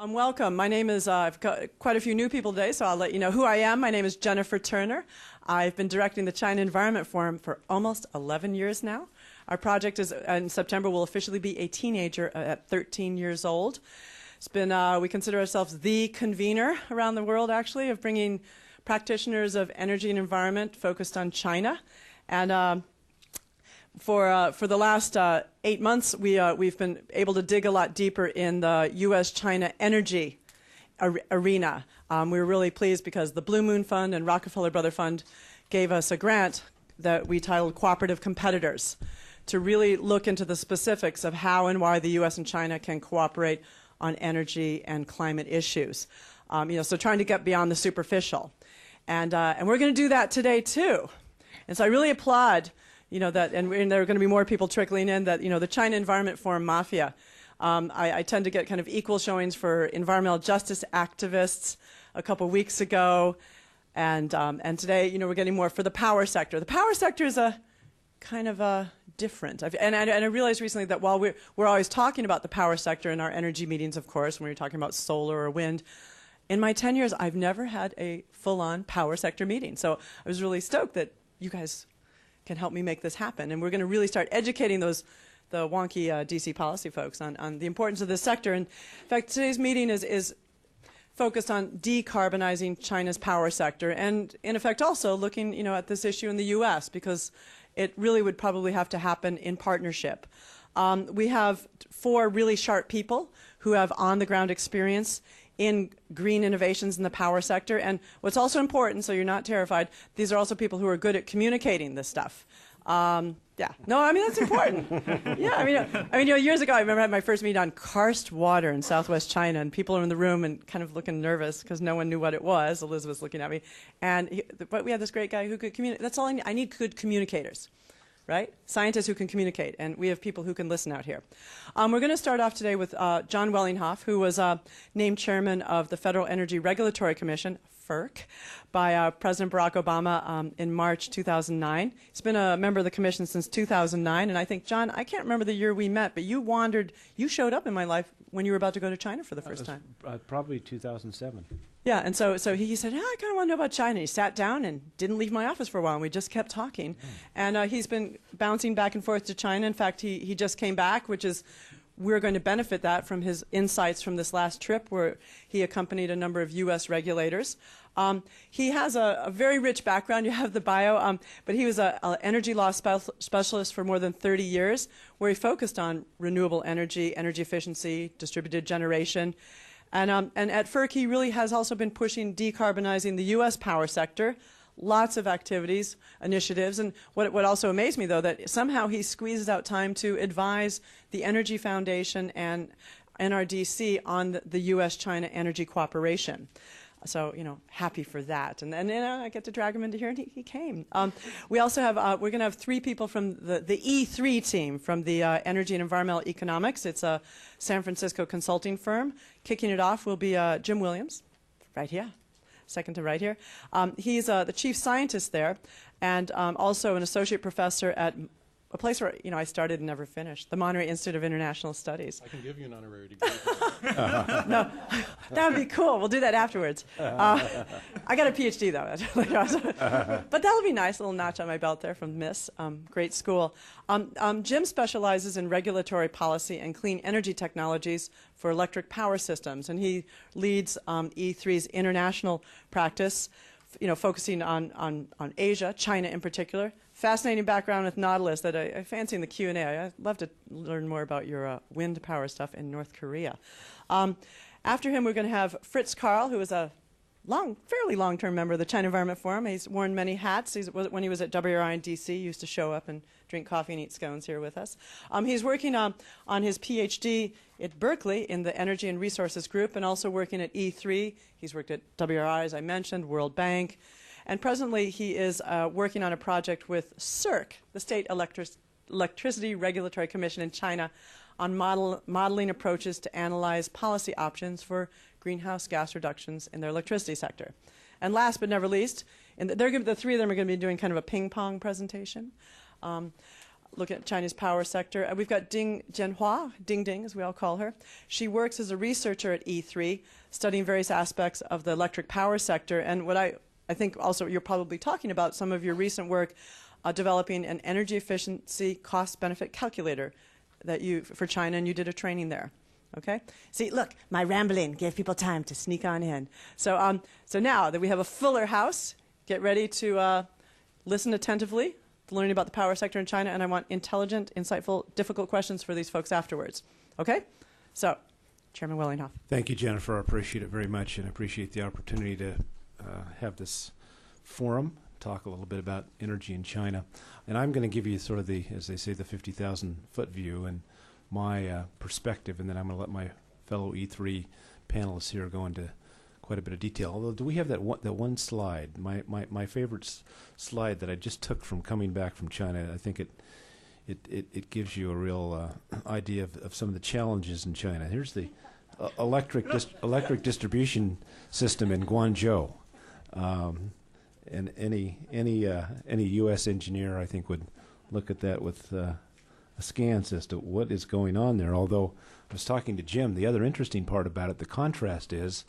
Welcome. My name is, I've got quite a few new people today, so I'll let you know who I am. My name is Jennifer Turner. I've been directing the China Environment Forum for almost 11 years now. Our project is, in September, will officially be a teenager at 13 years old. It's been, we consider ourselves the convener around the world, actually, of bringing practitioners of energy and environment focused on China. And for the last 8 months, we've been able to dig a lot deeper in the U.S. China energy arena. We were really pleased because the Blue Moon Fund and Rockefeller Brother Fund gave us a grant that we titled Cooperative Competitors to really look into the specifics of how and why the U.S. and China can cooperate on energy and climate issues. So trying to get beyond the superficial. And we're going to do that today, too. And so I really applaud that, and there are going to be more people trickling in, that, the China Environment Forum Mafia. I tend to get kind of equal showings for environmental justice activists a couple weeks ago, and today, we're getting more for the power sector. The power sector is a kind of different. And I realized recently that while we're always talking about the power sector in our energy meetings, of course, when we're talking about solar or wind, in my 10 years, I've never had a full-on power sector meeting. So I was really stoked that you guys can help me make this happen. And we're going to really start educating the wonky DC policy folks on the importance of this sector. And in fact, today's meeting is focused on decarbonizing China's power sector, and in effect also looking at this issue in the U.S., because it really would probably have to happen in partnership. We have 4 really sharp people who have on-the-ground experience in green innovations in the power sector. And what's also important, so you're not terrified, these are also people who are good at communicating this stuff. That's important. Years ago, I remember I had my first meeting on karst water in southwest China, and people are in the room and kind of looking nervous because no one knew what it was. Elizabeth's looking at me. But we had this great guy who could communicate. That's all I need. I need good communicators. Right? Scientists who can communicate, and we have people who can listen out here. We're going to start off today with Jon Wellinghoff, who was named chairman of the Federal Energy Regulatory Commission, FERC, by President Barack Obama in March 2009. He's been a member of the commission since 2009, and I think, John, I can't remember the year we met, but you showed up in my life when you were about to go to China for the first time. Probably 2007. Yeah, and so he said, I kind of want to know about China. He sat down and didn't leave my office for a while, and we just kept talking. And he's been bouncing back and forth to China. In fact, he just came back, which is, we're going to benefit that from his insights from this last trip where he accompanied a number of U.S. regulators. He has a very rich background. You have the bio, but he was an energy law specialist for more than 30 years, where he focused on renewable energy, energy efficiency, distributed generation. And at FERC, he really has also been pushing decarbonizing the U.S. power sector. Lots of activities, initiatives. And what also amazed me, though, that somehow he squeezes out time to advise the Energy Foundation and NRDC on the U.S. China energy cooperation. So, happy for that. And then, I get to drag him into here, and he came. We also have, we're going to have 3 people from the E3 team from the Energy and Environmental Economics. It's a San Francisco consulting firm. Kicking it off will be Jim Williams, right here, second to right here. He's the chief scientist there, and also an associate professor at a place where, I started and never finished, the Monterey Institute of International Studies. I can give you an honorary degree. No, that would be cool. We'll do that afterwards. I got a PhD, though. But that'll be nice, a little notch on my belt there from Miss. Great school. Jim specializes in regulatory policy and clean energy technologies for electric power systems, and he leads E3's international practice, focusing on Asia, China in particular. Fascinating background with Nautilus that I fancy in the Q&A. I'd love to learn more about your wind power stuff in North Korea. After him, we're going to have Fritz Kahrl, who is a fairly long-term member of the China Environment Forum. He's worn many hats. When he was at WRI in DC, he used to show up and drink coffee and eat scones here with us. He's working on his PhD at Berkeley in the Energy and Resources Group, and also working at E3. He's worked at WRI, as I mentioned, World Bank. And presently, he is working on a project with CERC, the State Electricity Regulatory Commission in China, on modeling approaches to analyze policy options for greenhouse gas reductions in their electricity sector. And last but never least, the 3 of them are going to be doing kind of a ping-pong presentation. look at China's power sector. We've got Jianhua, Ding Ding, as we all call her. She works as a researcher at E3, studying various aspects of the electric power sector. And what I think also you're probably talking about some of your recent work developing an energy efficiency cost-benefit calculator for China, and you did a training there. Okay? See, look, my rambling gave people time to sneak on in. So now that we have a fuller house, get ready to listen attentively, learning about the power sector in China, and I want intelligent, insightful, difficult questions for these folks afterwards. Okay? So, Chairman Wellinghoff. Thank you, Jennifer. I appreciate it very much, and I appreciate the opportunity to have this forum, talk a little bit about energy in China. And I'm going to give you sort of the, as they say, the 50,000-foot view and my perspective, and then I'm going to let my fellow E3 panelists here go into quite a bit of detail. Although, do we have that one slide? My favorite slide that I just took from coming back from China. I think it gives you a real idea of some of the challenges in China. Here's the electric distribution system in Guangzhou, and any U.S. engineer, I think, would look at that with askance as to what is going on there. Although I was talking to Jim, the other interesting part about it, the contrast is.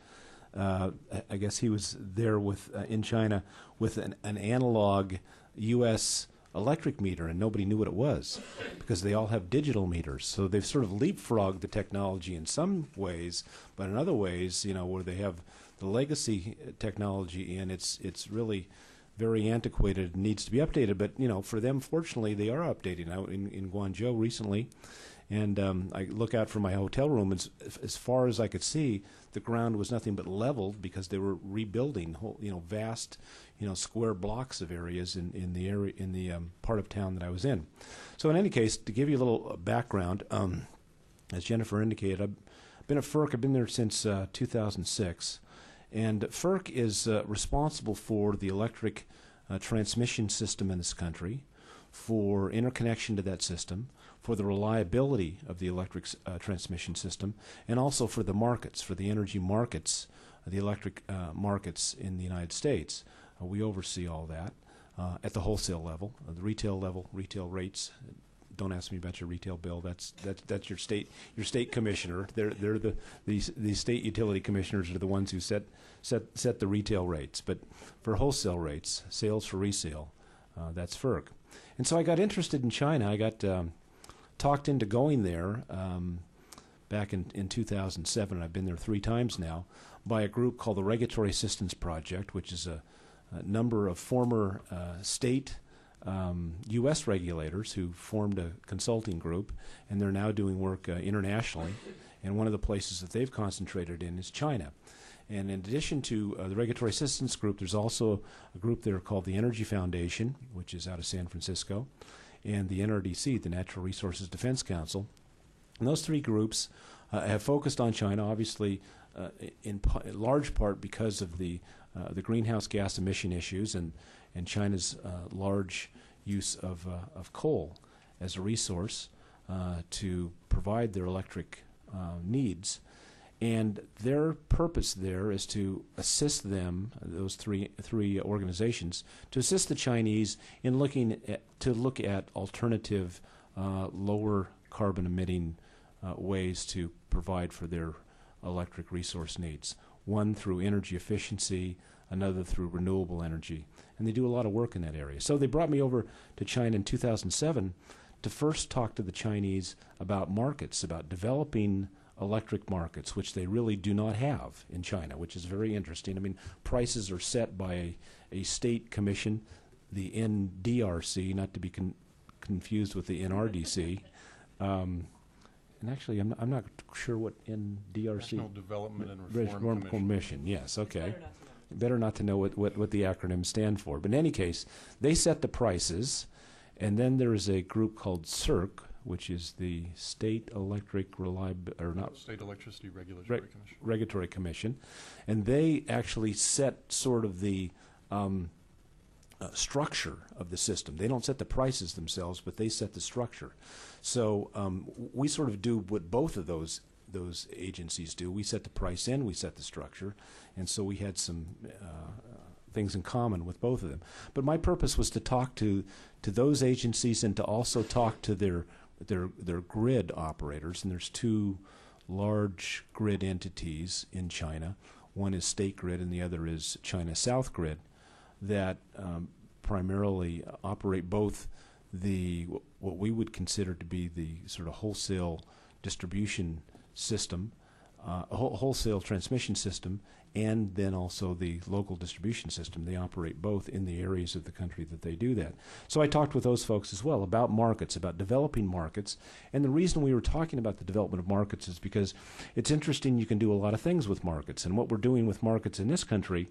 I guess he was there in China with an analog U.S. electric meter, and nobody knew what it was because they all have digital meters. So they've sort of leapfrogged the technology in some ways, but in other ways, where they have the legacy technology in, it's really very antiquated and needs to be updated. But for them, fortunately, they are updating. Out in Guangzhou recently. And I look out from my hotel room, and as far as I could see, the ground was nothing but leveled because they were rebuilding vast, square blocks of areas in the part of town that I was in. So in any case, to give you a little background, as Jennifer indicated, I've been at FERC. I've been there since 2006, and FERC is responsible for the electric transmission system in this country, for interconnection to that system, for the reliability of the electric transmission system, and also for the markets, for the energy markets, the electric markets in the United States. We oversee all that at the wholesale level, the retail level, retail rates. Don't ask me about your retail bill. That's your state commissioner. They're the state utility commissioners are the ones who set the retail rates. But for wholesale rates, sales for resale, that's FERC. And so I got interested in China. I got talked into going there back in 2007. I've been there 3 times now by a group called the Regulatory Assistance Project, which is a number of former state U.S. regulators who formed a consulting group, and they're now doing work internationally. And one of the places that they've concentrated in is China. And in addition to the Regulatory Assistance Group, there's also a group there called the Energy Foundation, which is out of San Francisco, and the NRDC, the Natural Resources Defense Council. And those 3 groups have focused on China, obviously, in large part because of the greenhouse gas emission issues and China's large use of coal as a resource to provide their electric needs. And their purpose there is to assist them, those three organizations, to assist the Chinese in look at alternative, lower carbon emitting ways to provide for their electric resource needs. One through energy efficiency, another through renewable energy, and they do a lot of work in that area. So they brought me over to China in 2007 to first talk to the Chinese about markets, about developing electric markets, which they really do not have in China, which is very interesting. I mean, prices are set by a state commission, the NDRC, not to be confused with the NRDC. And actually, I'm not sure what NDRC... National Development and Reform Commission. Yes, okay. Better not to know what the acronyms stand for. But in any case, they set the prices, and then there is a group called CERC, which is the State Electric State Electricity Regulatory Commission, and they actually set sort of the structure of the system. They don't set the prices themselves, but they set the structure. So we sort of do what both of those agencies do. We set the price in, we set the structure, and so we had some things in common with both of them. But my purpose was to talk to those agencies and to also talk to their grid operators. And there's two large grid entities in China. One is State Grid and the other is China South Grid that primarily operate both what we would consider to be the sort of wholesale distribution system, wholesale transmission system, and then also the local distribution system. They operate both in the areas of the country that they do that. So I talked with those folks as well about markets, about developing markets. And the reason we were talking about the development of markets is because it's interesting. You can do a lot of things with markets. And what we're doing with markets in this country,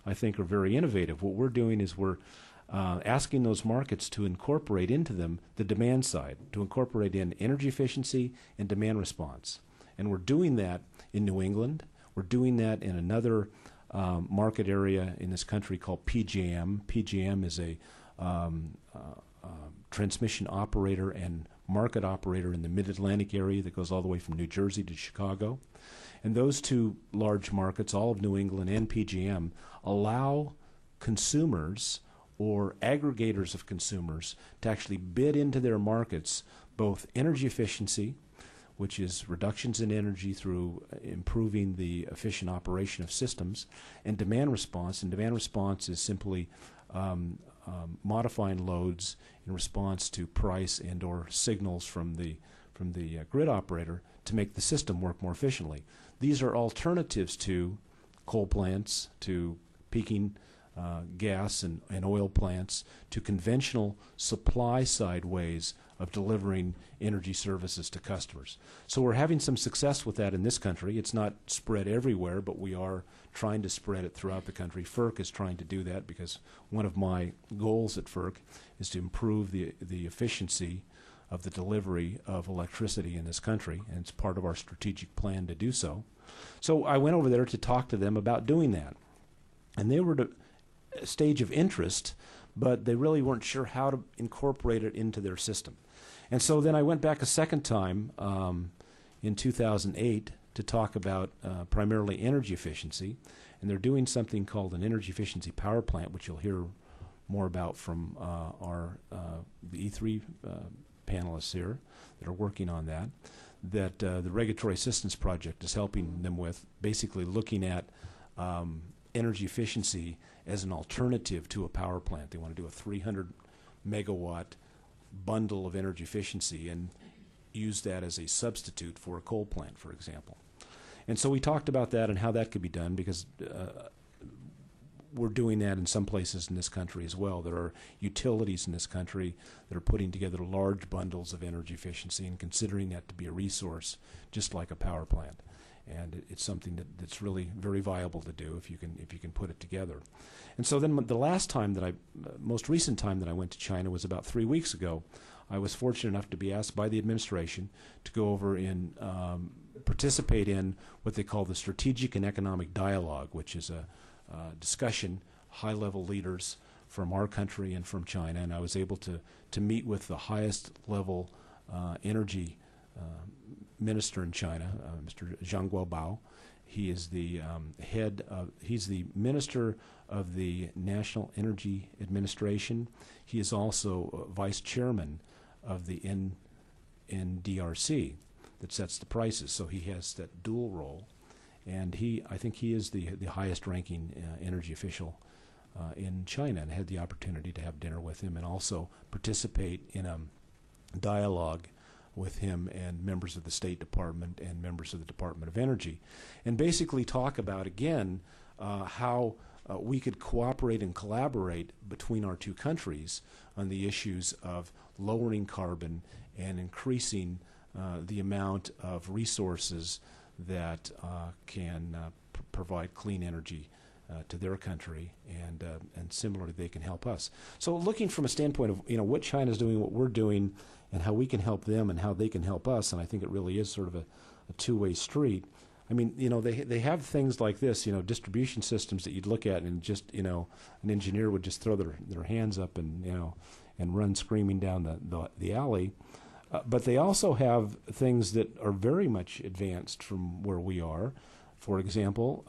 I think, are very innovative. What we're doing is we're asking those markets to incorporate into them the demand side, to incorporate in energy efficiency and demand response. And we're doing that in New England. We're doing that in another market area in this country called PJM. PJM is a transmission operator and market operator in the Mid-Atlantic area that goes all the way from New Jersey to Chicago. And those two large markets, all of New England and PJM, allow consumers or aggregators of consumers to actually bid into their markets both energy efficiency, which is reductions in energy through improving the efficient operation of systems, and demand response. And demand response is simply modifying loads in response to price and or signals from the grid operator to make the system work more efficiently. These are alternatives to coal plants, to peaking gas and oil plants, to conventional supply side ways of delivering energy services to customers. So we're having some success with that in this country. It's not spread everywhere, but we are trying to spread it throughout the country. FERC is trying to do that because one of my goals at FERC is to improve the efficiency of the delivery of electricity in this country, and it's part of our strategic plan to do so. So I went over there to talk to them about doing that. And they were at a stage of interest, but they really weren't sure how to incorporate it into their system. And so then I went back a second time in 2008 to talk about primarily energy efficiency. And they're doing something called an energy efficiency power plant, which you'll hear more about from the E3 panelists here that are working on that the Regulatory Assistance Project is helping them with, basically looking at energy efficiency as an alternative to a power plant. They want to do a 300 megawatt bundle of energy efficiency and use that as a substitute for a coal plant, for example. And so we talked about that and how that could be done, because we're doing that in some places in this country as well. There are utilities in this country that are putting together large bundles of energy efficiency and considering that to be a resource, just like a power plant. And it's something that's really very viable to do if you can put it together. And so then the most recent time that I went to China was about 3 weeks ago. I was fortunate enough to be asked by the administration to go over and participate in what they call the Strategic and Economic Dialogue, which is a discussion, high-level leaders from our country and from China. And I was able to meet with the highest level energy minister in China, Mr. Zhang Guobao. He is the he's the minister of the National Energy Administration. He is also vice chairman of the NDRC that sets the prices. So he has that dual role, and I think he is the highest ranking energy official in China, and had the opportunity to have dinner with him and also participate in a dialogue with him and members of the State Department and members of the Department of Energy, and basically talk about, again, how we could cooperate and collaborate between our two countries on the issues of lowering carbon and increasing the amount of resources that can provide clean energy to their country, and similarly they can help us. So looking from a standpoint of what China's doing, what we're doing, and how we can help them and how they can help us, and I think it really is sort of a two-way street. I mean, they have things like this, distribution systems that you'd look at and just, an engineer would just throw their hands up and, and run screaming down the alley. But they also have things that are very much advanced from where we are. For example,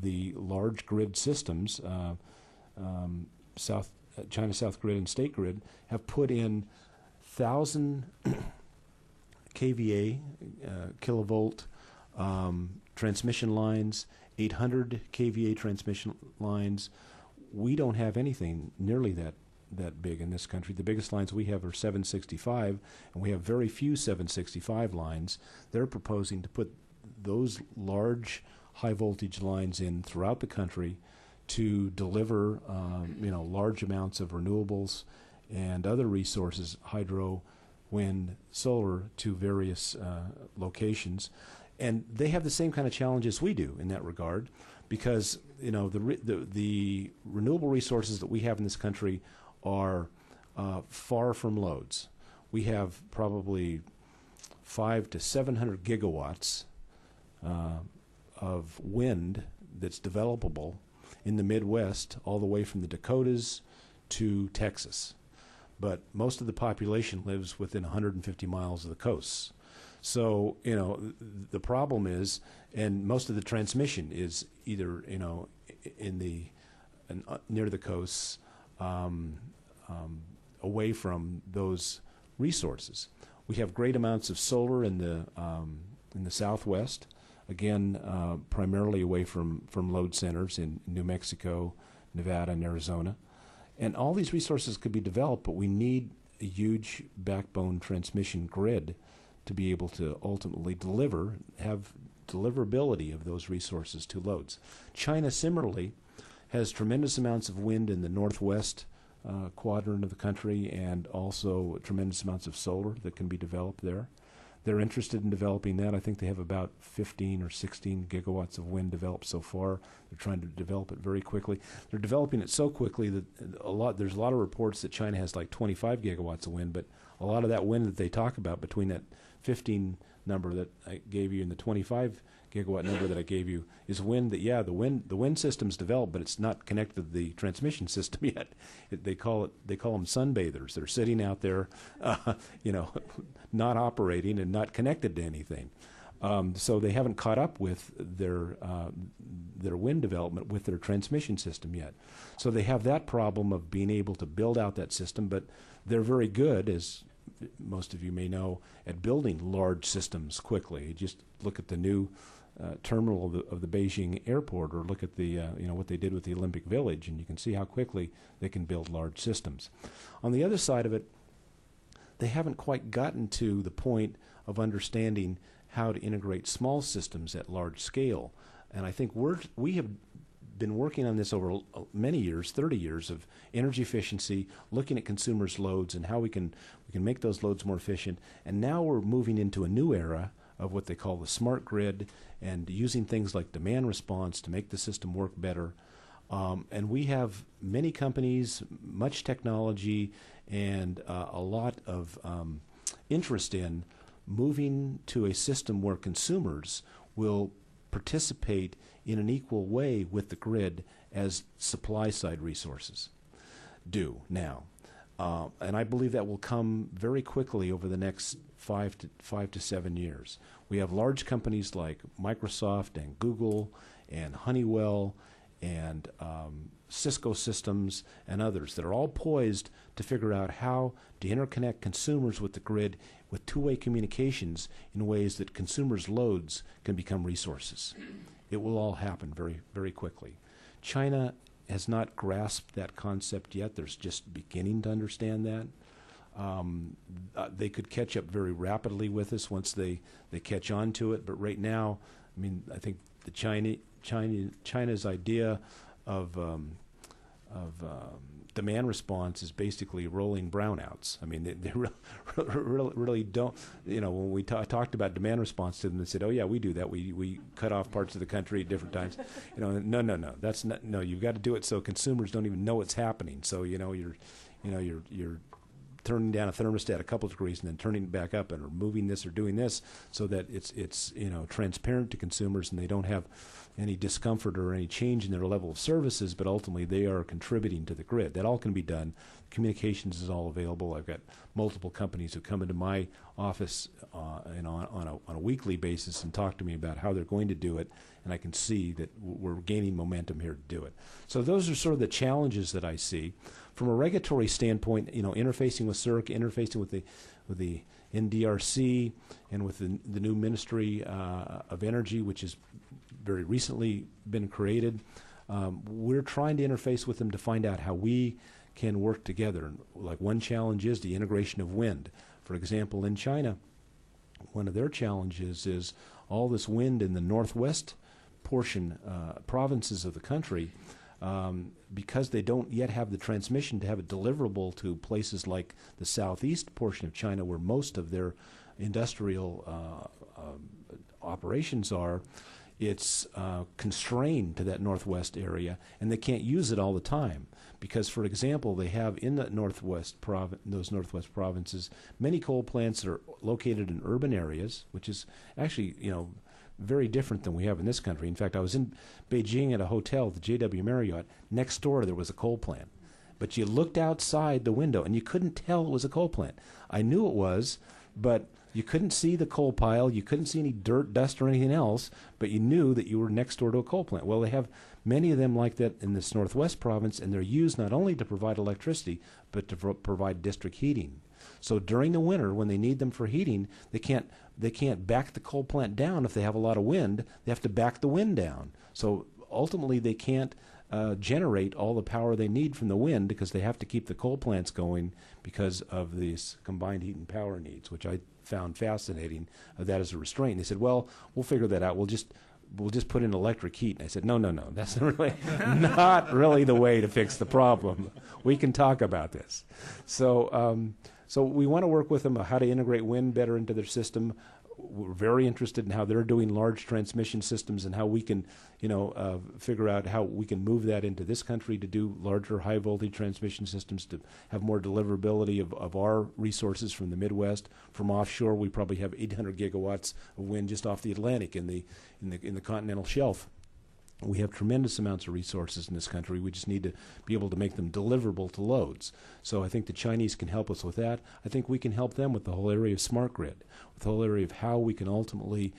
the large grid systems, China South Grid and State Grid have put in 1,000 kVA, kilovolt transmission lines, 800 kVA transmission lines. We don't have anything nearly that big in this country. The biggest lines we have are 765, and we have very few 765 lines. They're proposing to put those large high voltage lines in throughout the country to deliver large amounts of renewables and other resources, hydro, wind, solar, to various locations. And they have the same kind of challenges we do in that regard, because the renewable resources that we have in this country are far from loads. We have probably 500 to 700 gigawatts of wind that's developable in the Midwest, all the way from the Dakotas to Texas. But most of the population lives within 150 miles of the coasts. So, the problem is, and most of the transmission is either, near the coasts, away from those resources. We have great amounts of solar in the Southwest, again, primarily away from load centers in New Mexico, Nevada, and Arizona. And all these resources could be developed, but we need a huge backbone transmission grid to be able to ultimately have deliverability of those resources to loads. China, similarly, has tremendous amounts of wind in the northwest quadrant of the country, and also tremendous amounts of solar that can be developed there. They're interested in developing that. I think they have about 15 or 16 gigawatts of wind developed so far. They're trying to develop it very quickly. They're developing it so quickly that there's a lot of reports that China has like 25 gigawatts of wind, but a lot of that wind that they talk about, between that 15 number that I gave you and the 25 gigawatt number that I gave you, is wind that, the wind system's developed, but it's not connected to the transmission system yet. They call them sunbathers. They're sitting out there, not operating and not connected to anything. So they haven't caught up with their wind development with their transmission system yet. So they have that problem of being able to build out that system, but they're very good, as most of you may know, at building large systems quickly. Just look at the new terminal of the Beijing airport, or look at the what they did with the Olympic Village, and you can see how quickly they can build large systems. On the other side of it, they haven't quite gotten to the point of understanding how to integrate small systems at large scale. And I think we have been working on this over many years, 30 years, of energy efficiency, looking at consumers' loads and how we can make those loads more efficient. And now we're moving into a new era of what they call the smart grid, and using things like demand response to make the system work better. And we have many companies, much technology, and a lot of interest in moving to a system where consumers will participate in an equal way with the grid as supply-side resources do now. And I believe that will come very quickly over the next 5 to 7 years. We have large companies like Microsoft and Google and Honeywell and Cisco Systems and others that are all poised to figure out how to interconnect consumers with the grid with two-way communications in ways that consumers' loads can become resources. It will all happen very, very quickly. China has not grasped that concept yet. They're just beginning to understand that. They could catch up very rapidly with us once they catch on to it. But right now, I mean, I think the China's idea of demand response is basically rolling brownouts. I mean, they really don't. When we talked about demand response to them, they said, "Oh yeah, we do that. We cut off parts of the country at different times." No. That's not. No, you've got to do it so consumers don't even know what's happening. So you're turning down a thermostat a couple degrees and then turning it back up, and or moving this or doing this, so that it's transparent to consumers and they don't have any discomfort or any change in their level of services, but ultimately they are contributing to the grid. That all can be done. Communications is all available. I've got multiple companies who come into my office on a weekly basis and talk to me about how they're going to do it, and I can see that we're gaining momentum here to do it. So those are sort of the challenges that I see. From a regulatory standpoint, interfacing with CERC, interfacing with the NDRC, and with the new Ministry of Energy, which has very recently been created. We're trying to interface with them to find out how we can work together. Like, one challenge is the integration of wind. For example, in China, one of their challenges is all this wind in the northwest portion, provinces of the country, because they don't yet have the transmission to have it deliverable to places like the southeast portion of China, where most of their industrial operations are. It's constrained to that northwest area, and they can't use it all the time because, for example, they have in the those northwest provinces, many coal plants that are located in urban areas, which is actually, very different than we have in this country. In fact, I was in Beijing at a hotel, the JW Marriott. Next door, there was a coal plant, but you looked outside the window and you couldn't tell it was a coal plant. I knew it was, but you couldn't see the coal pile, you couldn't see any dirt, dust, or anything else, but you knew that you were next door to a coal plant. Well, they have many of them like that in this northwest province, and they're used not only to provide electricity, but to provide district heating. So during the winter, when they need them for heating, they can't back the coal plant down if they have a lot of wind. They have to back the wind down. So ultimately, they can't generate all the power they need from the wind because they have to keep the coal plants going because of these combined heat and power needs, which I found fascinating. That as a restraint. They said, "Well, we'll figure that out. We'll just put in electric heat." And I said, "No, that's really not really the way to fix the problem. We can talk about this." So we want to work with them on how to integrate wind better into their system. We're very interested in how they're doing large transmission systems and how we can, figure out how we can move that into this country to do larger high voltage transmission systems to have more deliverability of our resources from the Midwest. From offshore, we probably have 800 gigawatts of wind just off the Atlantic in the continental shelf. We have tremendous amounts of resources in this country. We just need to be able to make them deliverable to loads. So I think the Chinese can help us with that. I think we can help them with the whole area of smart grid, with the whole area of how we can ultimately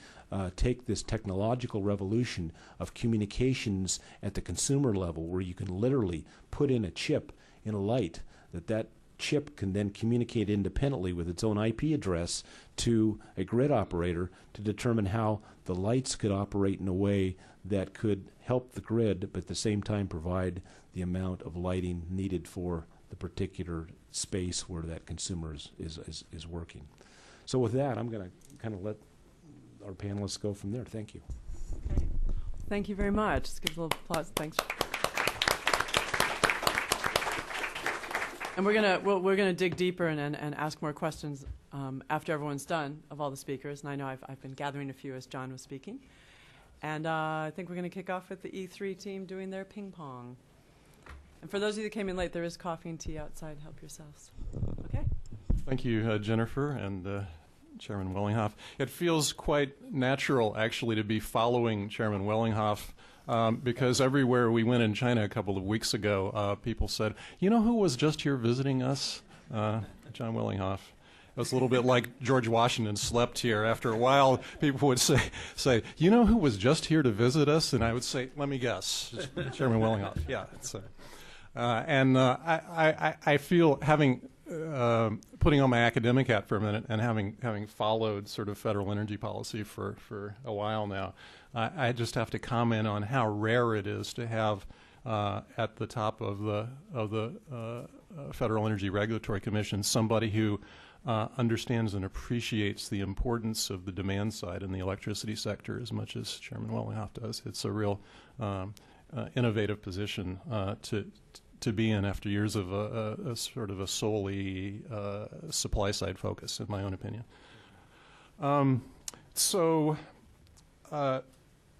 take this technological revolution of communications at the consumer level, where you can literally put in a chip in a light that chip can then communicate independently with its own IP address to a grid operator to determine how the lights could operate in a way that could help the grid, but at the same time provide the amount of lighting needed for the particular space where that consumer is working. So with that, I'm going to kind of let our panelists go from there. Thank you. Okay. Thank you very much. Let's give a little applause. Thanks. And we're gonna dig deeper and ask more questions after everyone's done of all the speakers. And I know I've been gathering a few as Jon was speaking. And I think we're going to kick off with the E3 team doing their ping pong. And for those of you that came in late, there is coffee and tea outside. Help yourselves. Okay. Thank you, Jennifer and Chairman Wellinghoff. It feels quite natural, actually, to be following Chairman Wellinghoff because everywhere we went in China a couple of weeks ago, people said, "You know who was just here visiting us? Jon Wellinghoff." It was a little bit like George Washington slept here. After a while, people would say, "You know who was just here to visit us?" And I would say, "Let me guess, it's Chairman Wellinghoff." Yeah. I feel, having putting on my academic hat for a minute and having followed sort of federal energy policy for a while now, I just have to comment on how rare it is to have at the top of the Federal Energy Regulatory Commission somebody who understands and appreciates the importance of the demand side in the electricity sector as much as Chairman Wellinghoff does. It's a real innovative position to be in after years of a sort of a solely supply side focus, in my own opinion.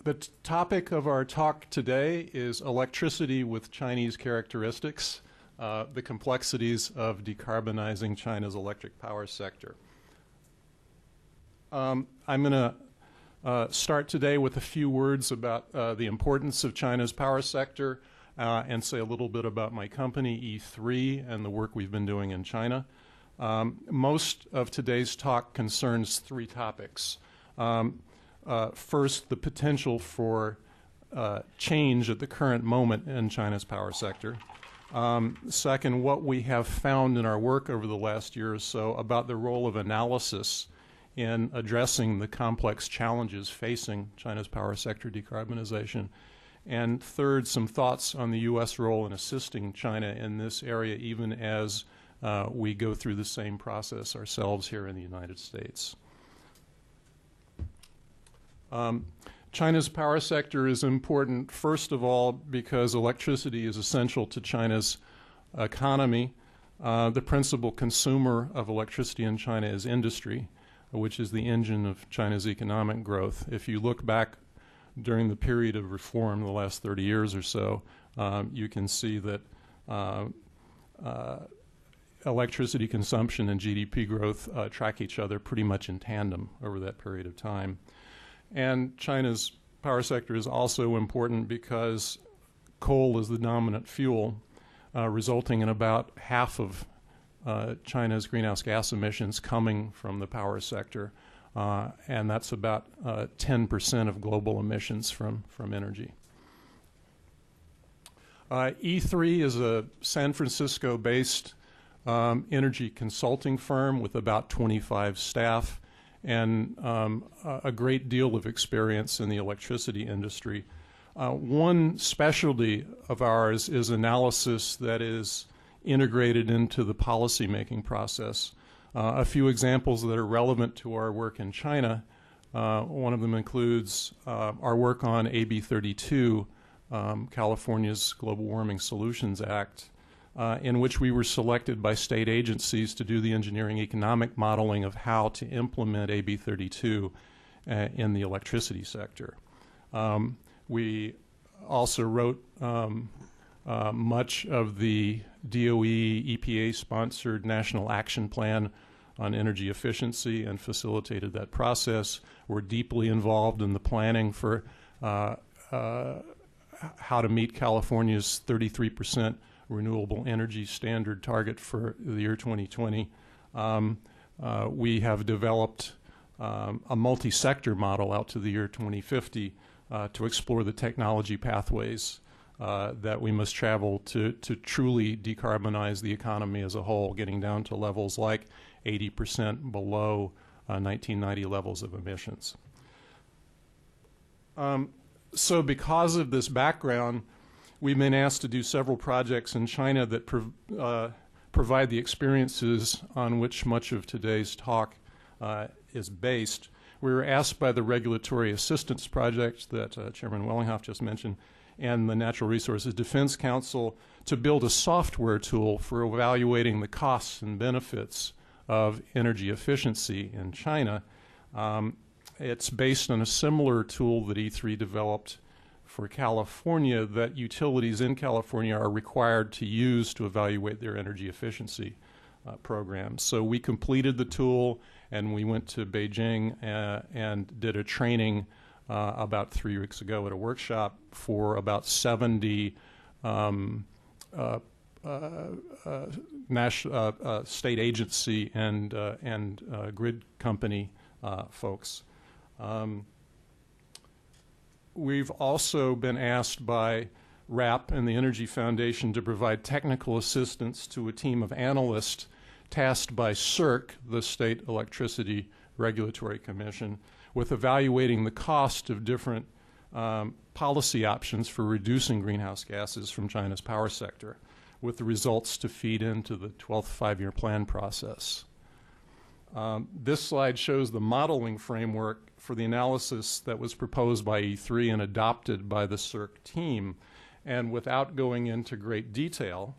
The topic of our talk today is electricity with Chinese characteristics. the complexities of decarbonizing China's electric power sector. I'm going to start today with a few words about the importance of China's power sector and say a little bit about my company, E3, and the work we've been doing in China. Most of today's talk concerns three topics. First, the potential for change at the current moment in China's power sector. Second, what we have found in our work over the last year or so about the role of analysis in addressing the complex challenges facing China's power sector decarbonization. And third, some thoughts on the U.S. role in assisting China in this area, even as we go through the same process ourselves here in the United States. China's power sector is important, first of all, because electricity is essential to China's economy. The principal consumer of electricity in China is industry, which is the engine of China's economic growth. If you look back during the period of reform, the last 30 years or so, you can see that electricity consumption and GDP growth track each other pretty much in tandem over that period of time. And China's power sector is also important because coal is the dominant fuel, resulting in about half of China's greenhouse gas emissions coming from the power sector, and that's about 10% of global emissions from energy. E3 is a San Francisco-based energy consulting firm with about 25 staff and a great deal of experience in the electricity industry. One specialty of ours is analysis that is integrated into the policymaking process. A few examples that are relevant to our work in China, one of them includes our work on AB 32, California's Global Warming Solutions Act, in which we were selected by state agencies to do the engineering economic modeling of how to implement AB 32 in the electricity sector. We also wrote much of the DOE EPA-sponsored National Action Plan on Energy Efficiency and facilitated that process. We're deeply involved in the planning for how to meet California's 33% renewable energy standard target for the year 2020. We have developed a multi-sector model out to the year 2050 to explore the technology pathways that we must travel to truly decarbonize the economy as a whole, getting down to levels like 80% below 1990 levels of emissions. So because of this background, we've been asked to do several projects in China that provide the experiences on which much of today's talk is based. We were asked by the Regulatory Assistance Project that Chairman Wellinghoff just mentioned and the Natural Resources Defense Council to build a software tool for evaluating the costs and benefits of energy efficiency in China. It's based on a similar tool that E3 developed for California that utilities in California are required to use to evaluate their energy efficiency programs. So we completed the tool and we went to Beijing and did a training about 3 weeks ago at a workshop for about 70 state agency and grid company folks. We've also been asked by RAP and the Energy Foundation to provide technical assistance to a team of analysts tasked by FERC, the State Electricity Regulatory Commission, with evaluating the cost of different policy options for reducing greenhouse gases from China's power sector, with the results to feed into the 12th five-year plan process. This slide shows the modeling framework for the analysis that was proposed by E3 and adopted by the FERC team. And without going into great detail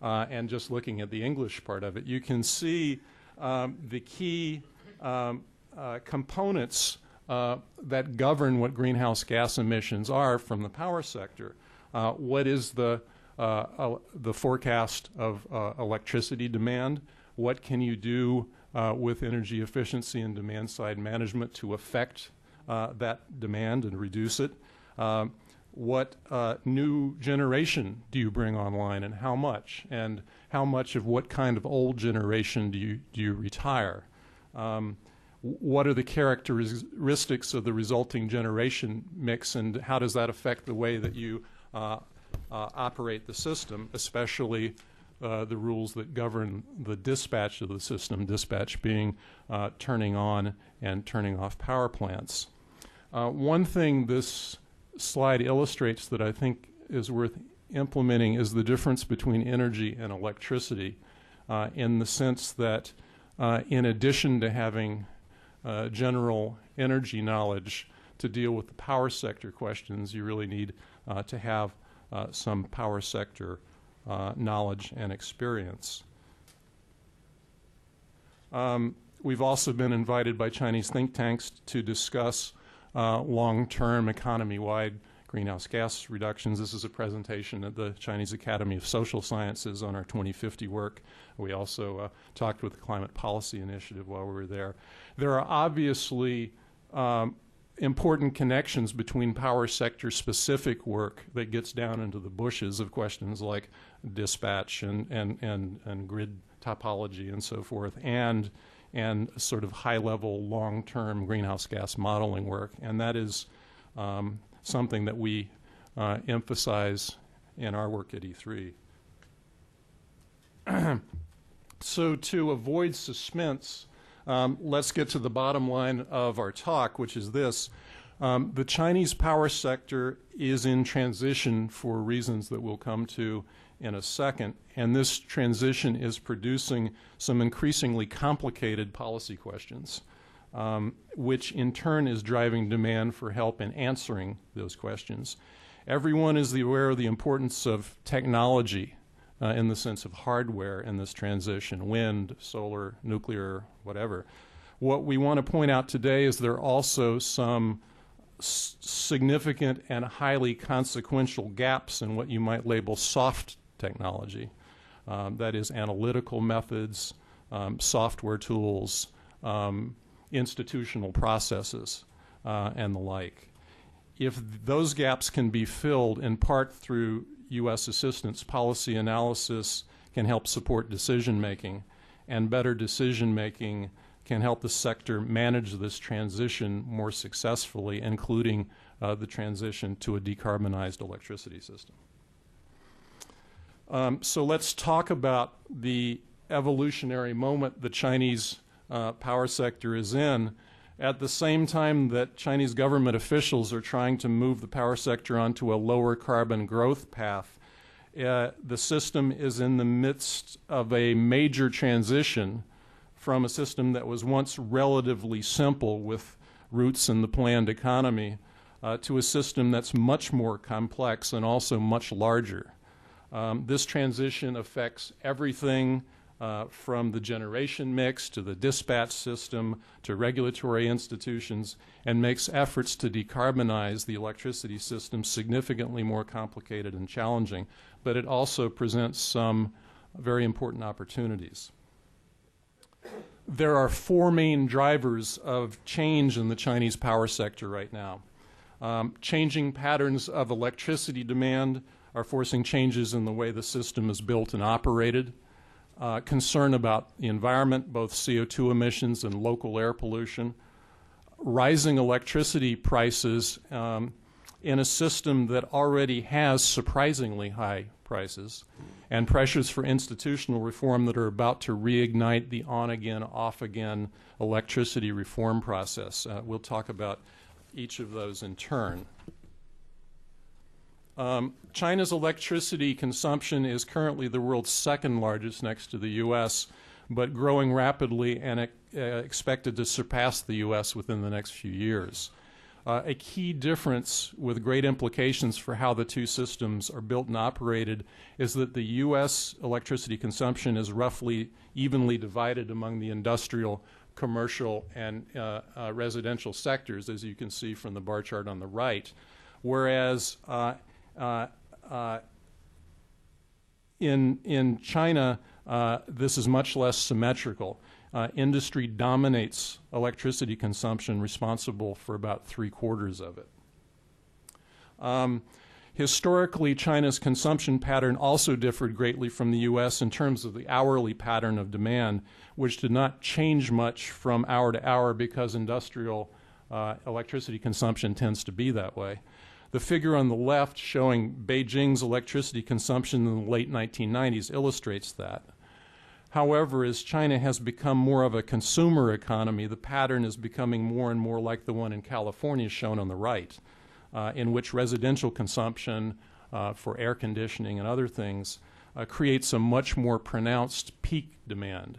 and just looking at the English part of it, you can see the key components that govern what greenhouse gas emissions are from the power sector. What is the the forecast of electricity demand. What can you do with energy efficiency and demand side management to affect that demand and reduce it? What new generation do you bring online, and how much? And how much of what kind of old generation do you retire? What are the characteristics of the resulting generation mix, and how does that affect the way that you operate the system, especially the rules that govern the dispatch of the system, dispatch being turning on and turning off power plants. One thing this slide illustrates that I think is worth implementing is the difference between energy and electricity, in the sense that in addition to having general energy knowledge to deal with the power sector questions, you really need to have some power sector knowledge and experience. We've also been invited by Chinese think tanks to discuss long-term economy-wide greenhouse gas reductions. This is a presentation at the Chinese Academy of Social Sciences on our 2050 work. We also talked with the Climate Policy Initiative while we were there. There are obviously important connections between power sector specific work that gets down into the bushes of questions like dispatch and grid topology and so forth, and sort of high-level long-term greenhouse gas modeling work. And that is something that we emphasize in our work at E3. So to avoid suspense, let's get to the bottom line of our talk, which is this. The Chinese power sector is in transition for reasons that we'll come to in a second, and this transition is producing some increasingly complicated policy questions, which in turn is driving demand for help in answering those questions. Everyone is aware of the importance of technology in the sense of hardware in this transition, wind, solar, nuclear, whatever. What we want to point out today is there are also some significant and highly consequential gaps in what you might label soft technology. That is analytical methods, software tools, institutional processes, and the like. If those gaps can be filled in part through U.S. assistance, policy analysis can help support decision-making, and better decision-making can help the sector manage this transition more successfully, including the transition to a decarbonized electricity system. So let's talk about the evolutionary moment the Chinese power sector is in. At the same time that Chinese government officials are trying to move the power sector onto a lower carbon growth path, the system is in the midst of a major transition from a system that was once relatively simple with roots in the planned economy to a system that's much more complex and also much larger. This transition affects everything from the generation mix to the dispatch system to regulatory institutions, and makes efforts to decarbonize the electricity system significantly more complicated and challenging. But it also presents some very important opportunities. There are four main drivers of change in the Chinese power sector right now. Changing patterns of electricity demand are forcing changes in the way the system is built and operated. Concern about the environment, both CO2 emissions and local air pollution. Rising electricity prices in a system that already has surprisingly high prices, and pressures for institutional reform that are about to reignite the on-again, off-again electricity reform process. We'll talk about each of those in turn. China's electricity consumption is currently the world's second largest next to the U.S., but growing rapidly and expected to surpass the U.S. within the next few years. A key difference with great implications for how the two systems are built and operated is that the U.S. electricity consumption is roughly evenly divided among the industrial, commercial, and residential sectors, as you can see from the bar chart on the right, whereas In China, this is much less symmetrical. Industry dominates electricity consumption, responsible for about 3/4 of it. Historically, China's consumption pattern also differed greatly from the U.S. in terms of the hourly pattern of demand, which did not change much from hour to hour because industrial electricity consumption tends to be that way. The figure on the left showing Beijing's electricity consumption in the late 1990s illustrates that. However, as China has become more of a consumer economy, the pattern is becoming more and more like the one in California shown on the right, in which residential consumption for air conditioning and other things creates a much more pronounced peak demand.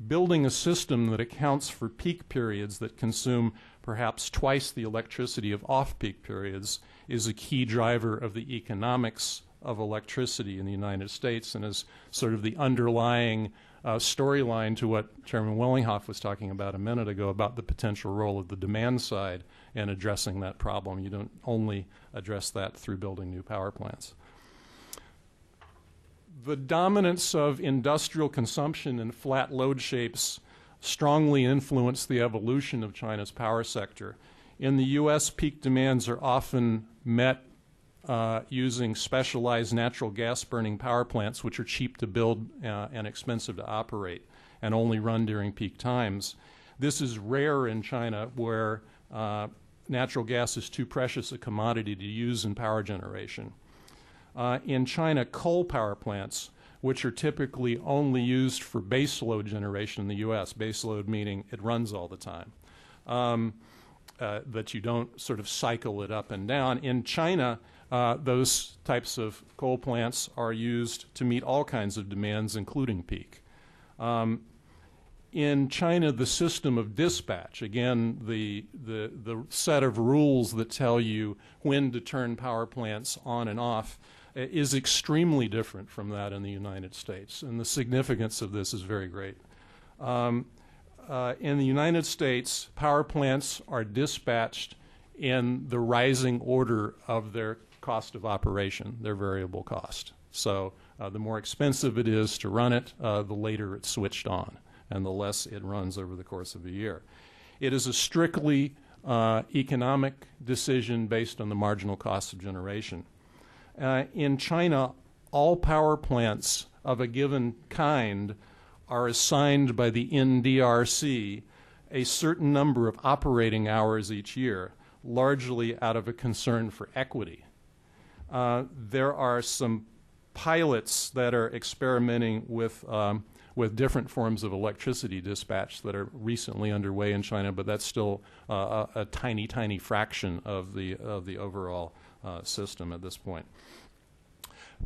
Building a system that accounts for peak periods that consume perhaps twice the electricity of off-peak periods is a key driver of the economics of electricity in the United States, and is sort of the underlying storyline to what Chairman Wellinghoff was talking about a minute ago about the potential role of the demand side in addressing that problem. You don't only address that through building new power plants. The dominance of industrial consumption in flat load shapes strongly influenced the evolution of China's power sector. In the U.S., peak demands are often met using specialized natural gas burning power plants, which are cheap to build and expensive to operate and only run during peak times. This is rare in China, where natural gas is too precious a commodity to use in power generation. In China, coal power plants, which are typically only used for baseload generation in the U.S., baseload meaning it runs all the time, that you don't sort of cycle it up and down. In China, those types of coal plants are used to meet all kinds of demands, including peak. In China, the system of dispatch, again, the set of rules that tell you when to turn power plants on and off, is extremely different from that in the United States, and the significance of this is very great. In the United States, power plants are dispatched in the rising order of their cost of operation, their variable cost. So the more expensive it is to run it, the later it's switched on, and the less it runs over the course of a year. It is a strictly economic decision based on the marginal cost of generation. In China, all power plants of a given kind are assigned by the NDRC a certain number of operating hours each year, largely out of a concern for equity. There are some pilots that are experimenting with different forms of electricity dispatch that are recently underway in China, but that's still a tiny, tiny fraction of the overall system at this point.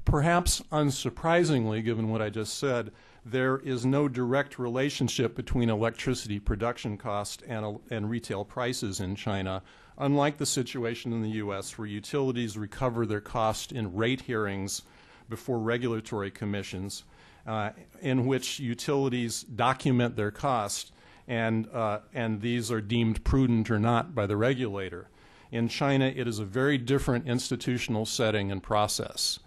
Perhaps unsurprisingly, given what I just said, there is no direct relationship between electricity production cost and retail prices in China, unlike the situation in the U.S., where utilities recover their cost in rate hearings before regulatory commissions, in which utilities document their cost, and these are deemed prudent or not by the regulator. In China, it is a very different institutional setting and process.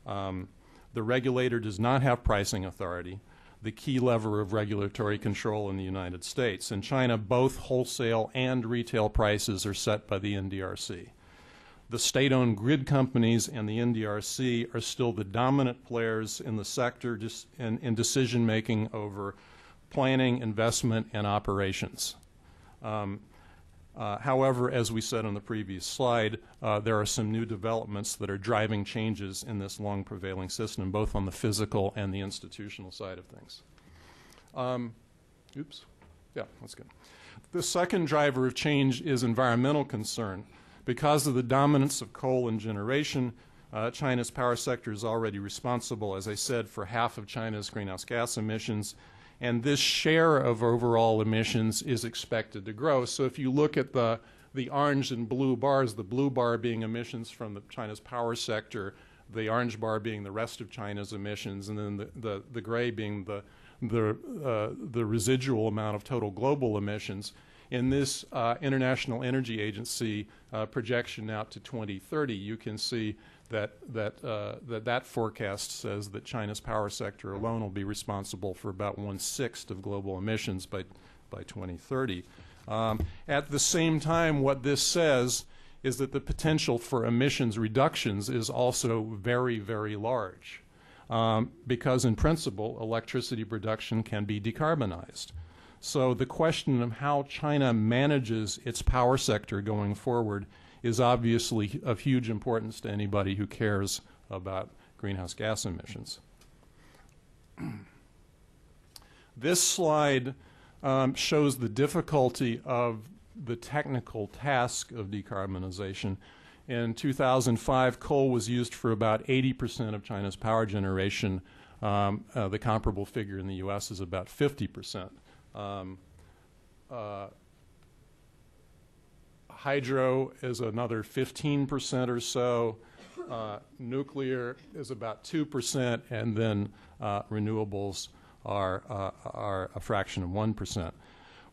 The regulator does not have pricing authority, the key lever of regulatory control in the United States. In China, both wholesale and retail prices are set by the NDRC. The state-owned grid companies and the NDRC are still the dominant players in the sector in decision-making over planning, investment, and operations. However, as we said on the previous slide, there are some new developments that are driving changes in this long prevailing system, both on the physical and the institutional side of things. Yeah, that's good. The second driver of change is environmental concern. Because of the dominance of coal in generation, China's power sector is already responsible, as I said, for half of China's greenhouse gas emissions, and this share of overall emissions is expected to grow. So if you look at the orange and blue bars, the blue bar being emissions from China's power sector, the orange bar being the rest of China's emissions, and then the gray being the residual amount of total global emissions. in this International Energy Agency projection out to 2030, you can see that forecast says that China's power sector alone will be responsible for about 1/6 of global emissions by 2030. At the same time, what this says is that the potential for emissions reductions is also very, very large, because in principle, electricity production can be decarbonized. So the question of how China manages its power sector going forward is obviously of huge importance to anybody who cares about greenhouse gas emissions. This slide shows the difficulty of the technical task of decarbonization. In 2005, coal was used for about 80% of China's power generation. The comparable figure in the U.S. is about 50%. Hydro is another 15% or so. Nuclear is about 2%, and then renewables are a fraction of 1%.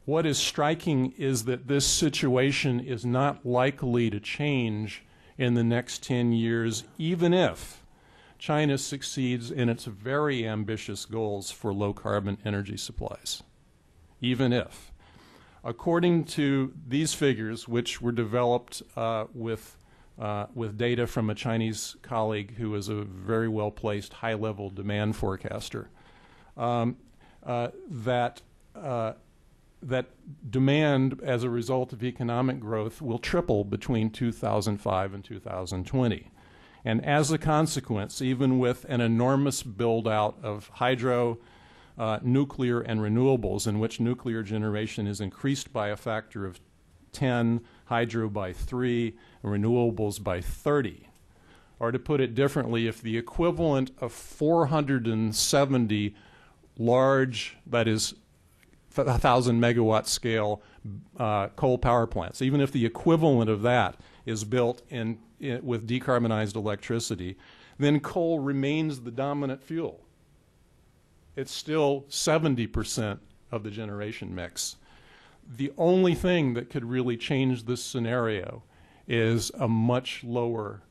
What is striking is that this situation is not likely to change in the next 10 years, even if China succeeds in its very ambitious goals for low-carbon energy supplies. Even if. According to these figures, which were developed with data from a Chinese colleague who is a very well-placed high-level demand forecaster, that demand as a result of economic growth will triple between 2005 and 2020. And as a consequence, even with an enormous build-out of hydro, nuclear, and renewables, in which nuclear generation is increased by a factor of 10, hydro by 3, and renewables by 30. Or to put it differently, if the equivalent of 470 large, that is 1,000 megawatt scale coal power plants, even if the equivalent of that is built with decarbonized electricity, then coal remains the dominant fuel. It's still 70% of the generation mix. The only thing that could really change this scenario is a much lower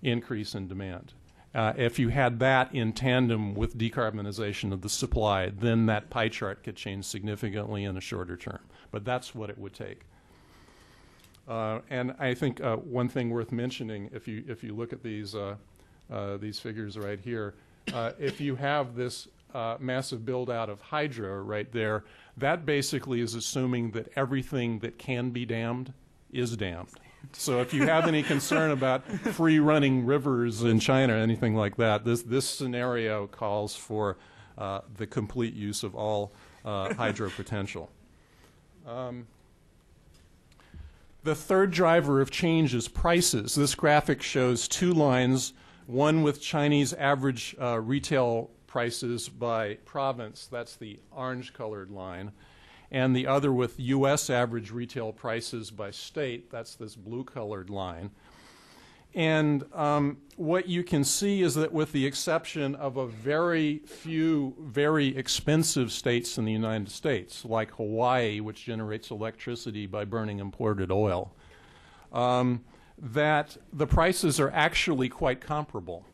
increase in demand. If you had that in tandem with decarbonization of the supply, then that pie chart could change significantly in a shorter term. But that's what it would take. And I think one thing worth mentioning, if you look at these figures right here, if you have this massive build out of hydro right there, that basically is assuming that everything that can be dammed is dammed. So if you have any concern about free-running rivers in China or anything like that, this scenario calls for the complete use of all hydro potential. The third driver of change is prices. This graphic shows two lines, one with Chinese average retail prices by province, that's the orange-colored line, and the other with U.S. average retail prices by state, that's this blue-colored line. And what you can see is that with the exception of a very few very expensive states in the United States, like Hawaii, which generates electricity by burning imported oil, that the prices are actually quite comparable.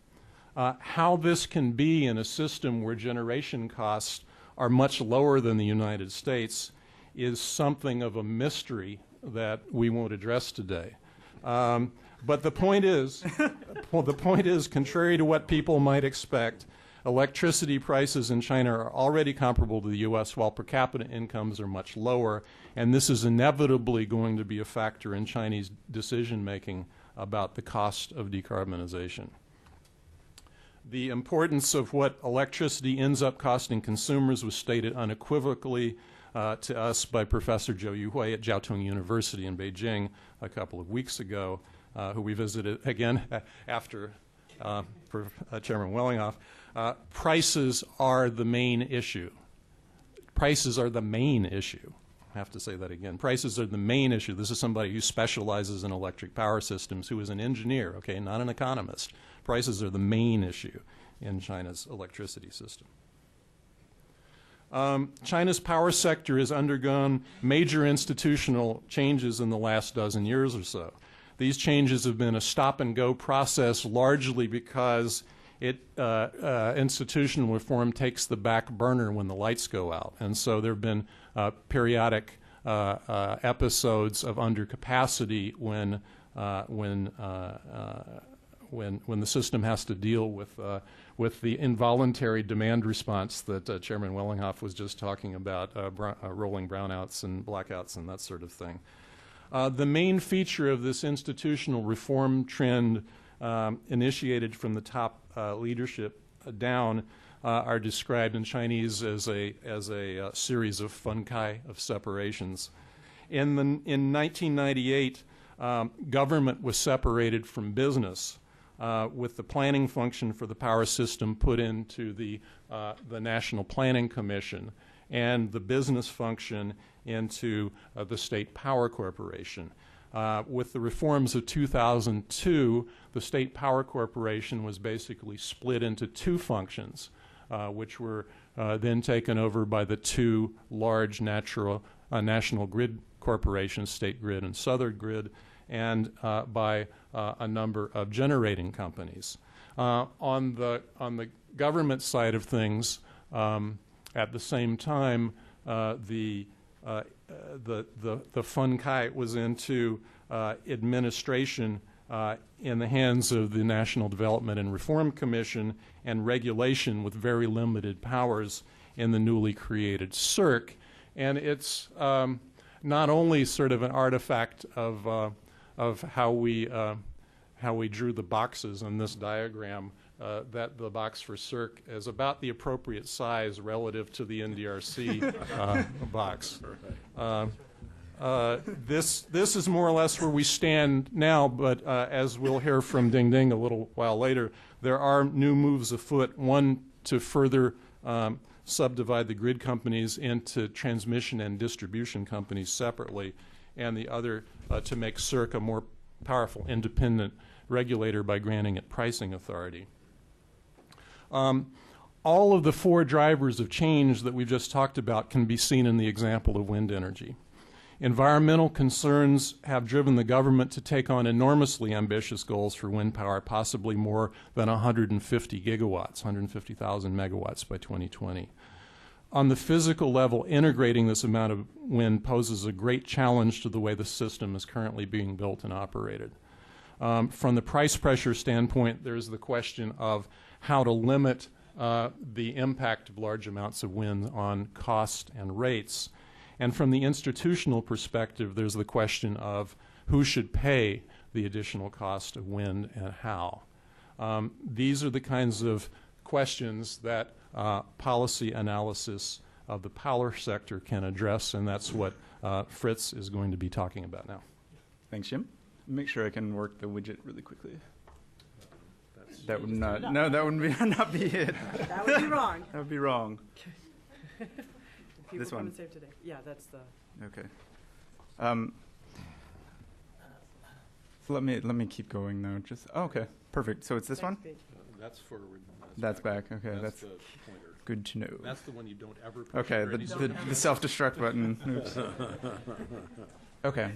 How this can be in a system where generation costs are much lower than the United States is something of a mystery that we won't address today. But the point is, contrary to what people might expect, electricity prices in China are already comparable to the U.S., while per capita incomes are much lower, and this is inevitably going to be a factor in Chinese decision-making about the cost of decarbonization. The importance of what electricity ends up costing consumers was stated unequivocally to us by Professor Zhou Yuhui at Jiao Tong University in Beijing a couple of weeks ago, who we visited again after Chairman Wellinghoff. Prices are the main issue. Prices are the main issue. I have to say that again. Prices are the main issue. This is somebody who specializes in electric power systems, who is an engineer, okay, not an economist. Prices are the main issue in China's electricity system. China's power sector has undergone major institutional changes in the last dozen years or so. These changes have been a stop-and-go process largely because institutional reform takes the back burner when the lights go out. And so there have been periodic episodes of undercapacity when the system has to deal with the involuntary demand response that Chairman Wellinghoff was just talking about, rolling brownouts and blackouts and that sort of thing. The main feature of this institutional reform trend initiated from the top leadership down are described in Chinese as a series of funkai, of separations. In 1998, government was separated from business, with the planning function for the power system put into the National Planning Commission and the business function into the State Power Corporation. With the reforms of 2002, the State Power Corporation was basically split into two functions, which were then taken over by the two large national grid corporations, State Grid and Southern Grid, and by a number of generating companies. On the government side of things, at the same time, the funkai was into administration in the hands of the National Development and Reform Commission and regulation with very limited powers in the newly created CERC. And it's not only sort of an artifact of how we drew the boxes on this diagram, that the box for CERC is about the appropriate size relative to the NDRC box. This is more or less where we stand now, but as we'll hear from Ding Ding a little while later, there are new moves afoot, one to further subdivide the grid companies into transmission and distribution companies separately, and the other to make CERC a more powerful independent regulator by granting it pricing authority. All of the four drivers of change that we've just talked about can be seen in the example of wind energy. Environmental concerns have driven the government to take on enormously ambitious goals for wind power, possibly more than 150 gigawatts, 150,000 megawatts by 2020. On the physical level, integrating this amount of wind poses a great challenge to the way the system is currently being built and operated. From the price pressure standpoint, there's the question of how to limit the impact of large amounts of wind on cost and rates. And from the institutional perspective, there's the question of who should pay the additional cost of wind and how. These are the kinds of questions that policy analysis of the power sector can address, and that's what Fritz is going to be talking about now. Thanks, Jim. Make sure I can work the widget really quickly. That would not. No, that wouldn't be not be it. That would be wrong. That would be wrong. This one. Come and save today. Yeah, that's the. Okay. So let me keep going though. Just okay, perfect. So it's this one. That's for. That's back. Okay, that's the pointer. Good to know. That's the one you don't ever push. Okay, the self-destruct button. Oops. Okay.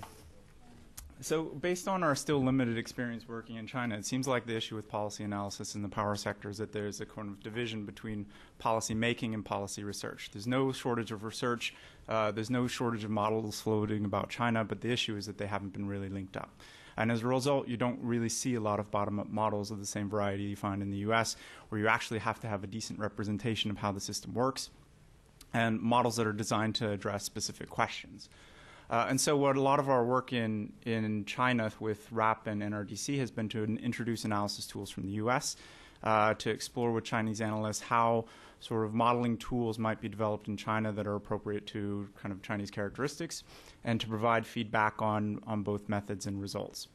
So based on our still limited experience working in China, it seems like the issue with policy analysis in the power sector is that there's a kind of division between policy making and policy research. There's no shortage of research. There's no shortage of models floating about China, but the issue is that they haven't been really linked up. And as a result, you don't really see a lot of bottom-up models of the same variety you find in the U.S., where you actually have to have a decent representation of how the system works and models that are designed to address specific questions. And so what a lot of our work in China with RAP and NRDC has been to introduce analysis tools from the U.S. To explore with Chinese analysts how sort of modeling tools might be developed in China that are appropriate to kind of Chinese characteristics, and to provide feedback on both methods and results.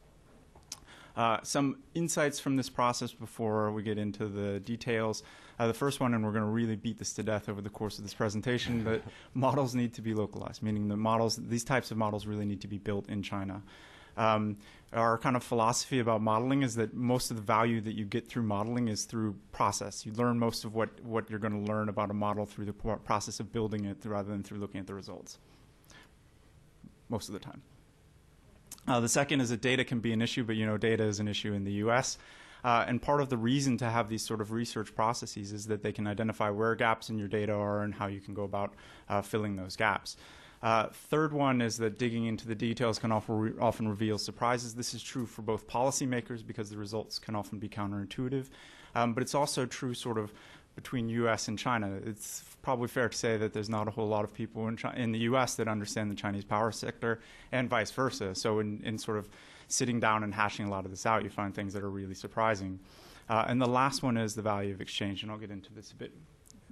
Some insights from this process before we get into the details. The first one, and we're going to really beat this to death over the course of this presentation, but models need to be localized, meaning the models, these types of models really need to be built in China. Our kind of philosophy about modeling is that most of the value that you get through modeling is through process. You learn most of what you're going to learn about a model through the process of building it rather than through looking at the results, most of the time. The second is that data can be an issue, but data is an issue in the U.S. And part of the reason to have these sort of research processes is that they can identify where gaps in your data are and how you can go about filling those gaps. Third one is that digging into the details can often reveal surprises. This is true for both policymakers because the results can often be counterintuitive, but it's also true sort of between U.S. and China. It's probably fair to say that there's not a whole lot of people in the U.S. that understand the Chinese power sector and vice versa. So in sort of sitting down and hashing a lot of this out, you find things that are really surprising. And the last one is the value of exchange, and I'll get into this a bit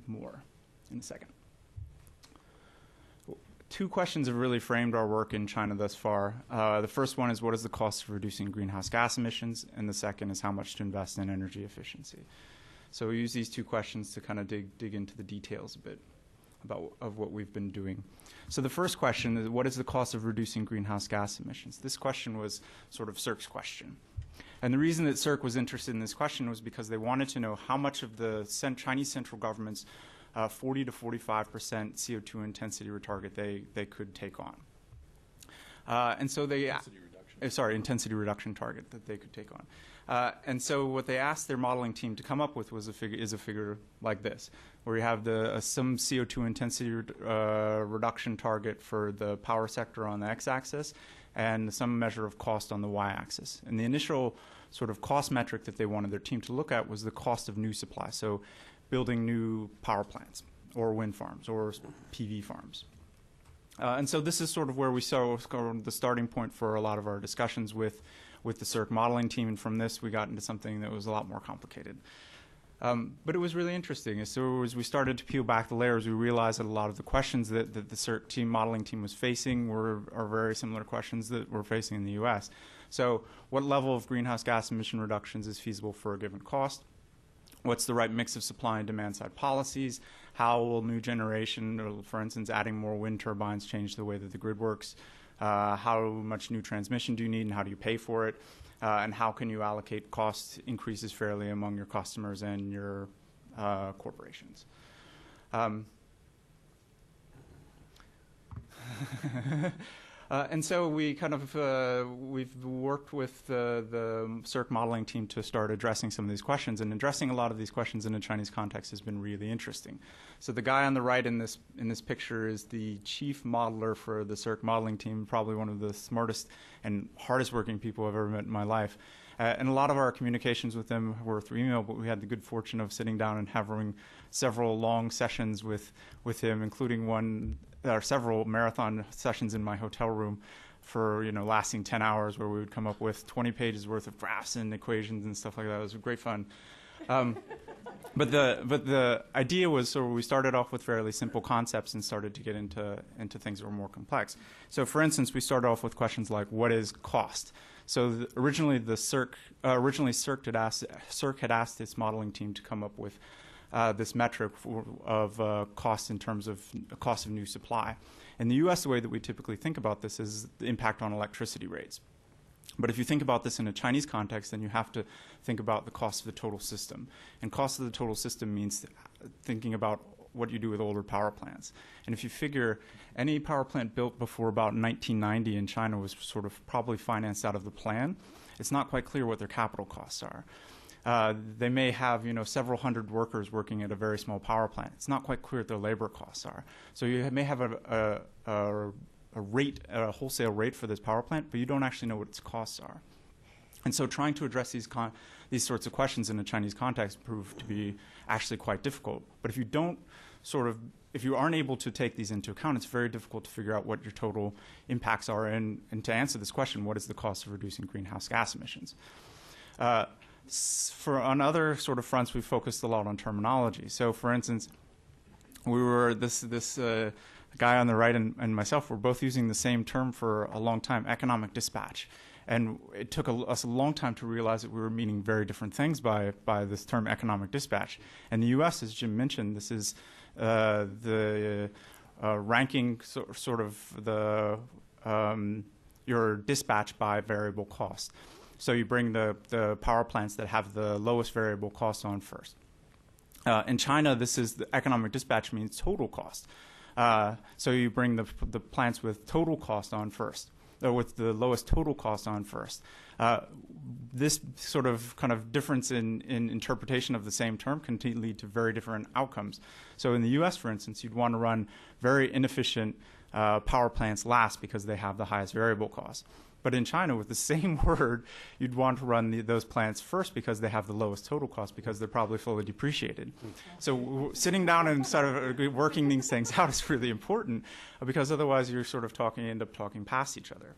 more in a second. Two questions have really framed our work in China thus far. The first one is what is the cost of reducing greenhouse gas emissions, and the second is how much to invest in energy efficiency. So we use these two questions to kind of dig into the details a bit of what we've been doing. So the first question is what is the cost of reducing greenhouse gas emissions? This question was sort of CERC's question. And the reason that CERC was interested in this question was because they wanted to know how much of the Chinese central government's 40 to 45% CO2 intensity target they could take on. And so they intensity reduction target that they could take on. And so what they asked their modeling team to come up with was a figure like this, where you have some CO2 intensity reduction target for the power sector on the x-axis and some measure of cost on the y-axis. And the initial sort of cost metric that they wanted their team to look at was the cost of new supply. So building new power plants or wind farms or PV farms. And so this is sort of where we saw the starting point for a lot of our discussions with the CERC modeling team. And from this, we got into something that was a lot more complicated. But it was really interesting. So as we started to peel back the layers, we realized that a lot of the questions that the CERC modeling team was facing are very similar questions that we're facing in the U.S. So what level of greenhouse gas emission reductions is feasible for a given cost? What's the right mix of supply and demand side policies? How will new generation, or for instance, adding more wind turbines change the way that the grid works? How much new transmission do you need and how do you pay for it? And how can you allocate cost increases fairly among your customers and your corporations? And so we kind of we've worked with the CERC modeling team to start addressing some of these questions, and addressing a lot of these questions in a Chinese context has been really interesting. So the guy on the right in this picture is the chief modeler for the CERC modeling team, probably one of the smartest and hardest working people I've ever met in my life. And a lot of our communications with them were through email, but we had the good fortune of sitting down and having several long sessions with him, including several marathon sessions in my hotel room for lasting 10 hours, where we would come up with 20 pages worth of graphs and equations and stuff like that. It was great fun. But the idea was, so we started off with fairly simple concepts and started to get into things that were more complex. So for instance, we started off with questions like, what is cost? So originally CERC had asked its modeling team to come up with this metric of cost in terms of cost of new supply. In the U.S., the way that we typically think about this is the impact on electricity rates. But if you think about this in a Chinese context, then you have to think about the cost of the total system. And cost of the total system means thinking about what you do with older power plants. And if you figure any power plant built before about 1990 in China was sort of probably financed out of the plan, it's not quite clear what their capital costs are. They may have several hundred workers working at a very small power plant. It's not quite clear what their labor costs are. So you may have a wholesale rate for this power plant, but you don't actually know what its costs are. And so trying to address these sorts of questions in a Chinese context proved to be actually quite difficult. But if you aren't able to take these into account, it's very difficult to figure out what your total impacts are. And to answer this question, what is the cost of reducing greenhouse gas emissions? On other sort of fronts, we focused a lot on terminology. So, for instance, we were this guy on the right and myself were both using the same term for a long time, economic dispatch. And it took us a long time to realize that we were meaning very different things by this term economic dispatch. And the U.S., as Jim mentioned, this is the ranking sort of the you're dispatched by variable cost. So you bring the power plants that have the lowest variable cost on first. In China, this is the economic dispatch means total cost. So you bring the plants with total cost on first, or with the lowest total cost on first. This sort of kind of difference in interpretation of the same term can lead to very different outcomes. So in the U.S., for instance, you'd want to run very inefficient power plants last because they have the highest variable cost. But in China, with the same word, you'd want to run those plants first because they have the lowest total cost because they're probably fully depreciated. So sitting down and sort of working these things out is really important because otherwise you're sort of end up talking past each other.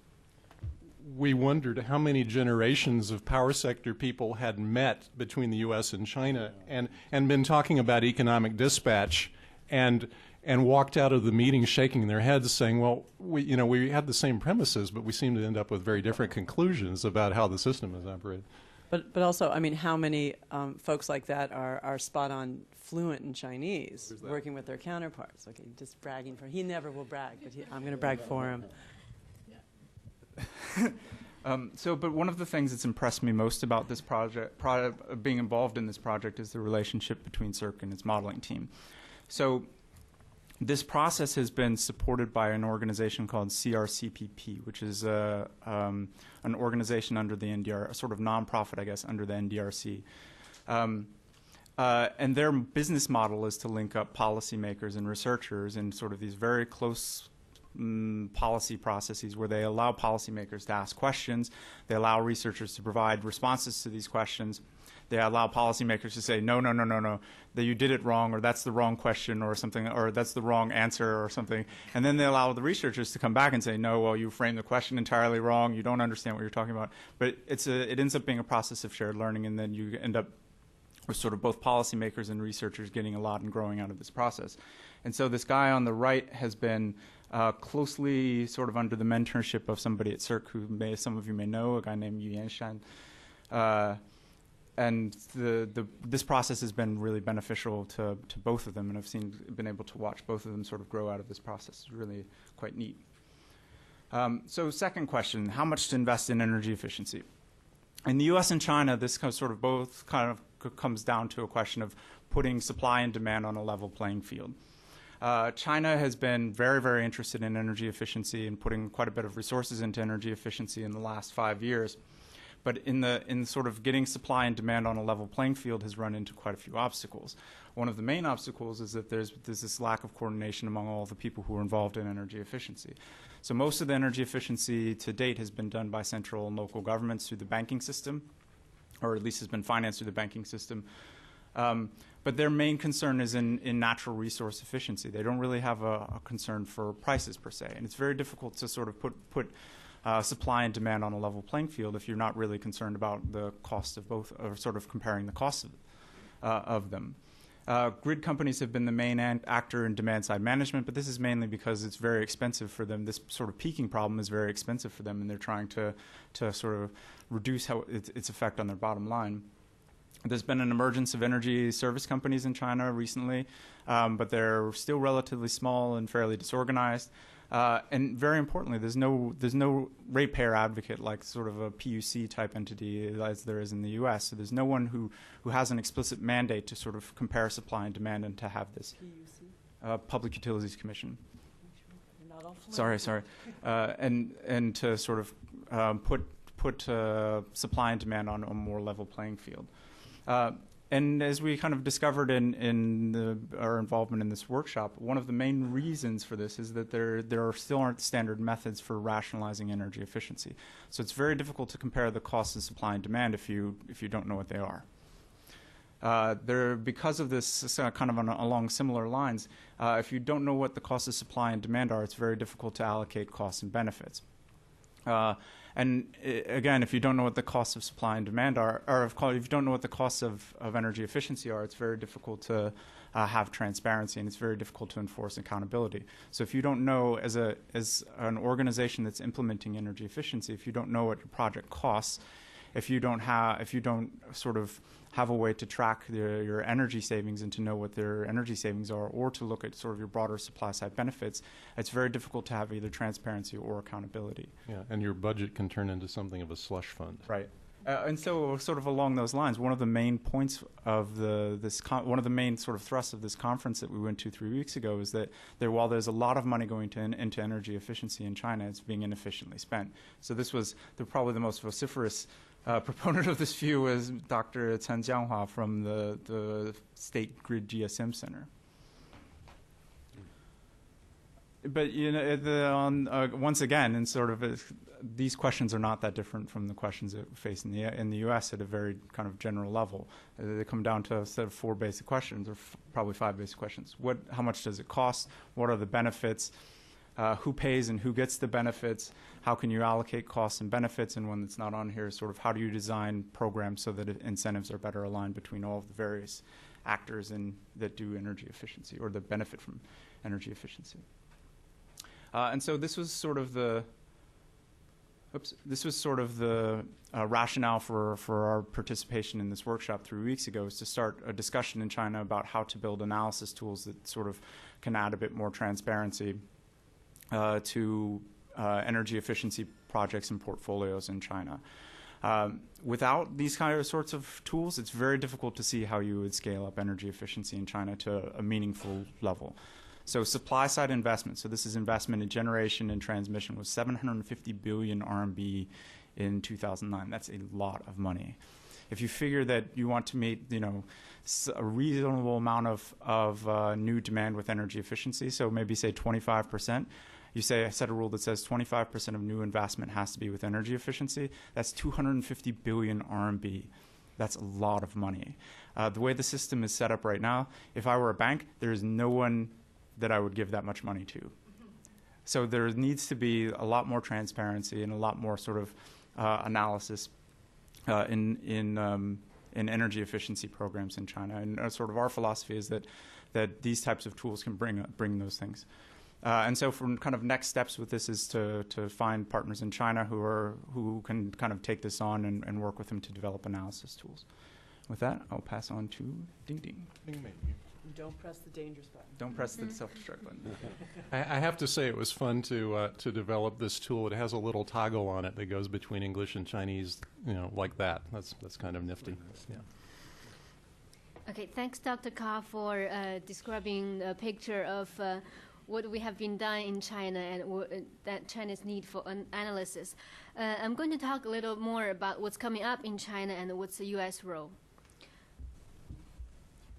We wondered how many generations of power sector people had met between the U.S. and China and been talking about economic dispatch and walked out of the meeting shaking their heads saying, well, we had the same premises, but we seem to end up with very different conclusions about how the system is operated. But also, I mean, how many folks like that are spot-on fluent in Chinese, working with their counterparts? Okay, just bragging for he never will brag, but I'm going to brag for him. But one of the things that's impressed me most about this project, being involved in this project, is the relationship between CERC and its modeling team. So this process has been supported by an organization called CRCPP, which is an organization under the NDR, a sort of nonprofit, I guess, under the NDRC. And their business model is to link up policymakers and researchers in sort of these very close policy processes where they allow policymakers to ask questions, they allow researchers to provide responses to these questions, they allow policymakers to say, no, that you did it wrong, or that's the wrong question, or something, or that's the wrong answer, or something. And then they allow the researchers to come back and say, no, well, you framed the question entirely wrong, you don't understand what you're talking about. But it ends up being a process of shared learning, and then you end up with sort of both policymakers and researchers getting a lot and growing out of this process. And so this guy on the right has been closely sort of under the mentorship of somebody at CERC who some of you may know, a guy named Jianhua. And this process has been really beneficial to both of them, and I've been able to watch both of them sort of grow out of this process. It's really quite neat. So second question, how much to invest in energy efficiency? In the U.S. and China, this sort of both kind of comes down to a question of putting supply and demand on a level playing field. China has been very, very interested in energy efficiency and putting quite a bit of resources into energy efficiency in the last 5 years. But in sort of getting supply and demand on a level playing field has run into quite a few obstacles. One of the main obstacles is that there's this lack of coordination among all the people who are involved in energy efficiency. So most of the energy efficiency to date has been done by central and local governments through the banking system, or at least has been financed through the banking system. But their main concern is in natural resource efficiency. They don't really have a concern for prices per se. And it's very difficult to sort of put supply and demand on a level playing field if you're not really concerned about the cost of both, or sort of comparing the costs of them. Grid companies have been the main actor in demand-side management, but this is mainly because it's very expensive for them. This sort of peaking problem is very expensive for them, and they're trying to sort of reduce its effect on their bottom line. There's been an emergence of energy service companies in China recently, but they're still relatively small and fairly disorganized. And very importantly, there's no ratepayer advocate like sort of a PUC type entity as there is in the U.S. So there's no one who has an explicit mandate to sort of compare supply and demand and to have this Public Utilities Commission. Sorry. And to sort of put supply and demand on a more level playing field. And as we kind of discovered in our involvement in this workshop, one of the main reasons for this is that there still aren't standard methods for rationalizing energy efficiency. So it's very difficult to compare the costs of supply and demand if you don't know what they are. Because of this, kind of along similar lines, if you don't know what the costs of supply and demand are, it's very difficult to allocate costs and benefits. And again, if you don't know what the costs of supply and demand are, or if you don't know what the costs of energy efficiency are, it's very difficult to have transparency, and it's very difficult to enforce accountability. So if you don't know, as an organization that's implementing energy efficiency, if you don't know what your project costs, if you don't sort of have a way to track your energy savings and to know what their energy savings are, or to look at sort of your broader supply side benefits, it's very difficult to have either transparency or accountability. Yeah, and your budget can turn into something of a slush fund. Right. And so, sort of along those lines, one of the main points of one of the main sort of thrusts of this conference that we went to 3 weeks ago is that while there's a lot of money going into energy efficiency in China, it's being inefficiently spent. So this was probably the most vociferous proponent of this view was Dr. Jianhua from the State Grid GSM Center. But once again, and sort of these questions are not that different from the questions that we face in the U.S. at a very kind of general level. They come down to a set of 4 basic questions, or probably 5 basic questions. How much does it cost? What are the benefits? Who pays and who gets the benefits? How can you allocate costs and benefits? And one that's not on here is sort of how do you design programs so that incentives are better aligned between all of the various actors that do energy efficiency or that benefit from energy efficiency. And so this was sort of the rationale for our participation in this workshop 3 weeks ago, is to start a discussion in China about how to build analysis tools that sort of can add a bit more transparency to energy efficiency projects and portfolios in China. Without these kind of sorts of tools, it's very difficult to see how you would scale up energy efficiency in China to a meaningful level. So supply side investment, so this is investment in generation and transmission, was 750 billion RMB in 2009. That's a lot of money. If you figure that you want to meet, a reasonable amount of new demand with energy efficiency, so maybe say 25%, you set a rule that says 25% of new investment has to be with energy efficiency, that's 250 billion RMB. That's a lot of money. The way the system is set up right now, if I were a bank, there is no one that I would give that much money to. So there needs to be a lot more transparency and a lot more sort of analysis in energy efficiency programs in China. And sort of our philosophy is that these types of tools can bring those things. And so from kind of next steps with this is to find partners in China who can kind of take this on and work with them to develop analysis tools. With that, I'll pass on to Ding Ding. Ding Ding. Don't press the dangerous button. Don't press the self-destruct button. I have to say it was fun to develop this tool. It has a little toggle on it that goes between English and Chinese, like that. That's kind of nifty. Yeah. Okay, thanks, Dr. Kahrl, for describing a picture of what we have been done in China and that China's need for analysis. I'm going to talk a little more about what's coming up in China and what's the U.S. role.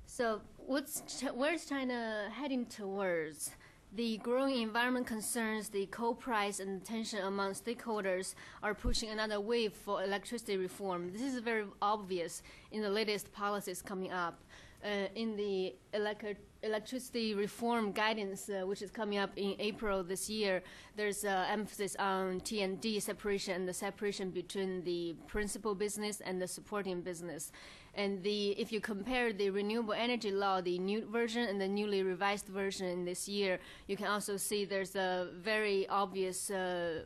So where's China heading towards? The growing environment concerns, the coal price, and tension among stakeholders are pushing another wave for electricity reform. This is very obvious in the latest policies coming up. In the electricity reform guidance, which is coming up in April this year, there's emphasis on T&D separation and the separation between the principal business and the supporting business. And if you compare the renewable energy law, the new version and the newly revised version this year, you can also see there's a very obvious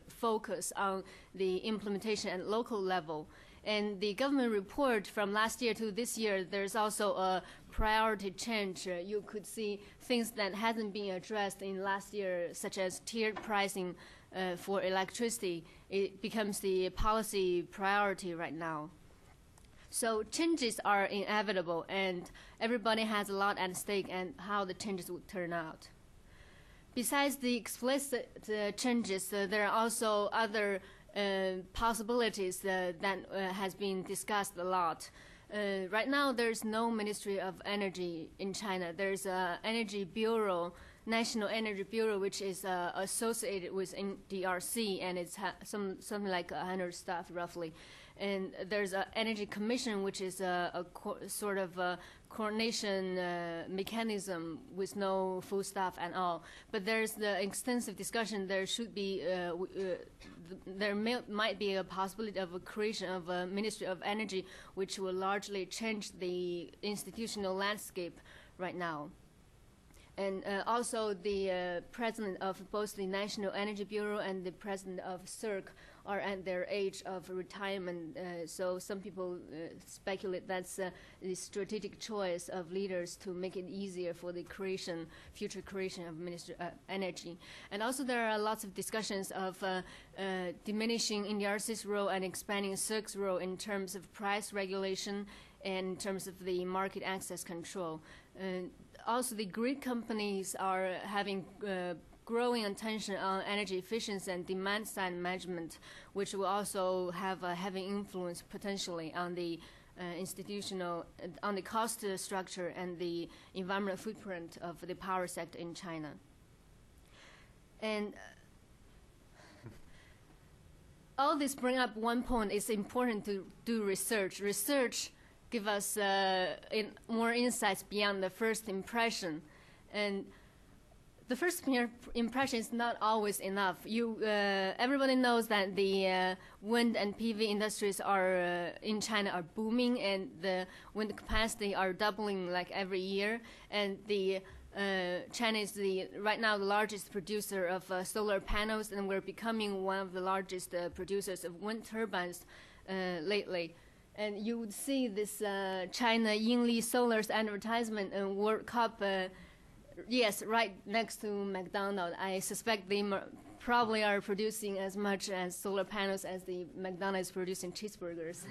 focus on the implementation at local level. And the government report from last year to this year, there's also a priority change. You could see things that hasn't been addressed in last year, such as tiered pricing for electricity. It becomes the policy priority right now. So changes are inevitable, and everybody has a lot at stake and how the changes would turn out. Besides the explicit changes, there are also other possibilities that has been discussed a lot. Right now, there's no Ministry of Energy in China. There's an Energy Bureau, National Energy Bureau, which is associated with NDRC, and it's something like 100 staff roughly. And there's an Energy Commission, which is a sort of a coordination mechanism with no full staff at all. But there's the extensive discussion. There should be, might be a possibility of a creation of a Ministry of Energy, which will largely change the institutional landscape right now. And also the president of both the National Energy Bureau and the president of FERC are at their age of retirement. So some people speculate that's the strategic choice of leaders to make it easier for the future creation of energy. And also there are lots of discussions of diminishing NDRC's role and expanding FERC's role in terms of price regulation and in terms of the market access control. Also, the grid companies are having growing attention on energy efficiency and demand-side management, which will also have a heavy influence potentially on the on the cost structure and the environmental footprint of the power sector in China. And all this bring up one point: it's important to do research. Research give us more insights beyond the first impression. And the first impression is not always enough. Everybody knows that the wind and PV industries are in China are booming, and the wind capacity are doubling like every year. And China is right now the largest producer of solar panels, and we're becoming one of the largest producers of wind turbines lately. And you would see this China Yingli Solar's advertisement in World Cup, yes, right next to McDonald's. I suspect they probably are producing as much as solar panels as the McDonald's is producing cheeseburgers.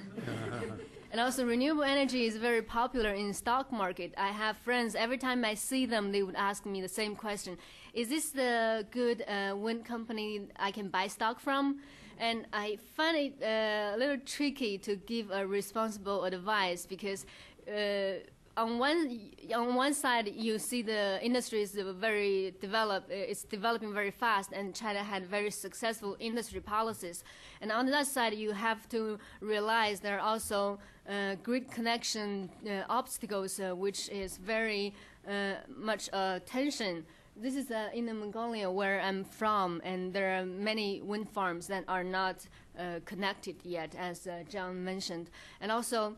And also renewable energy is very popular in the stock market. I have friends, every time I see them, they would ask me the same question. Is this the good wind company I can buy stock from? And I find it a little tricky to give a responsible advice because on one side you see the industry is very developed, it's developing very fast, and China had very successful industry policies. And on the other side you have to realize there are also grid connection obstacles, which is very much tension. This is in Mongolia, where I'm from, and there are many wind farms that are not connected yet, as Jon mentioned. And also,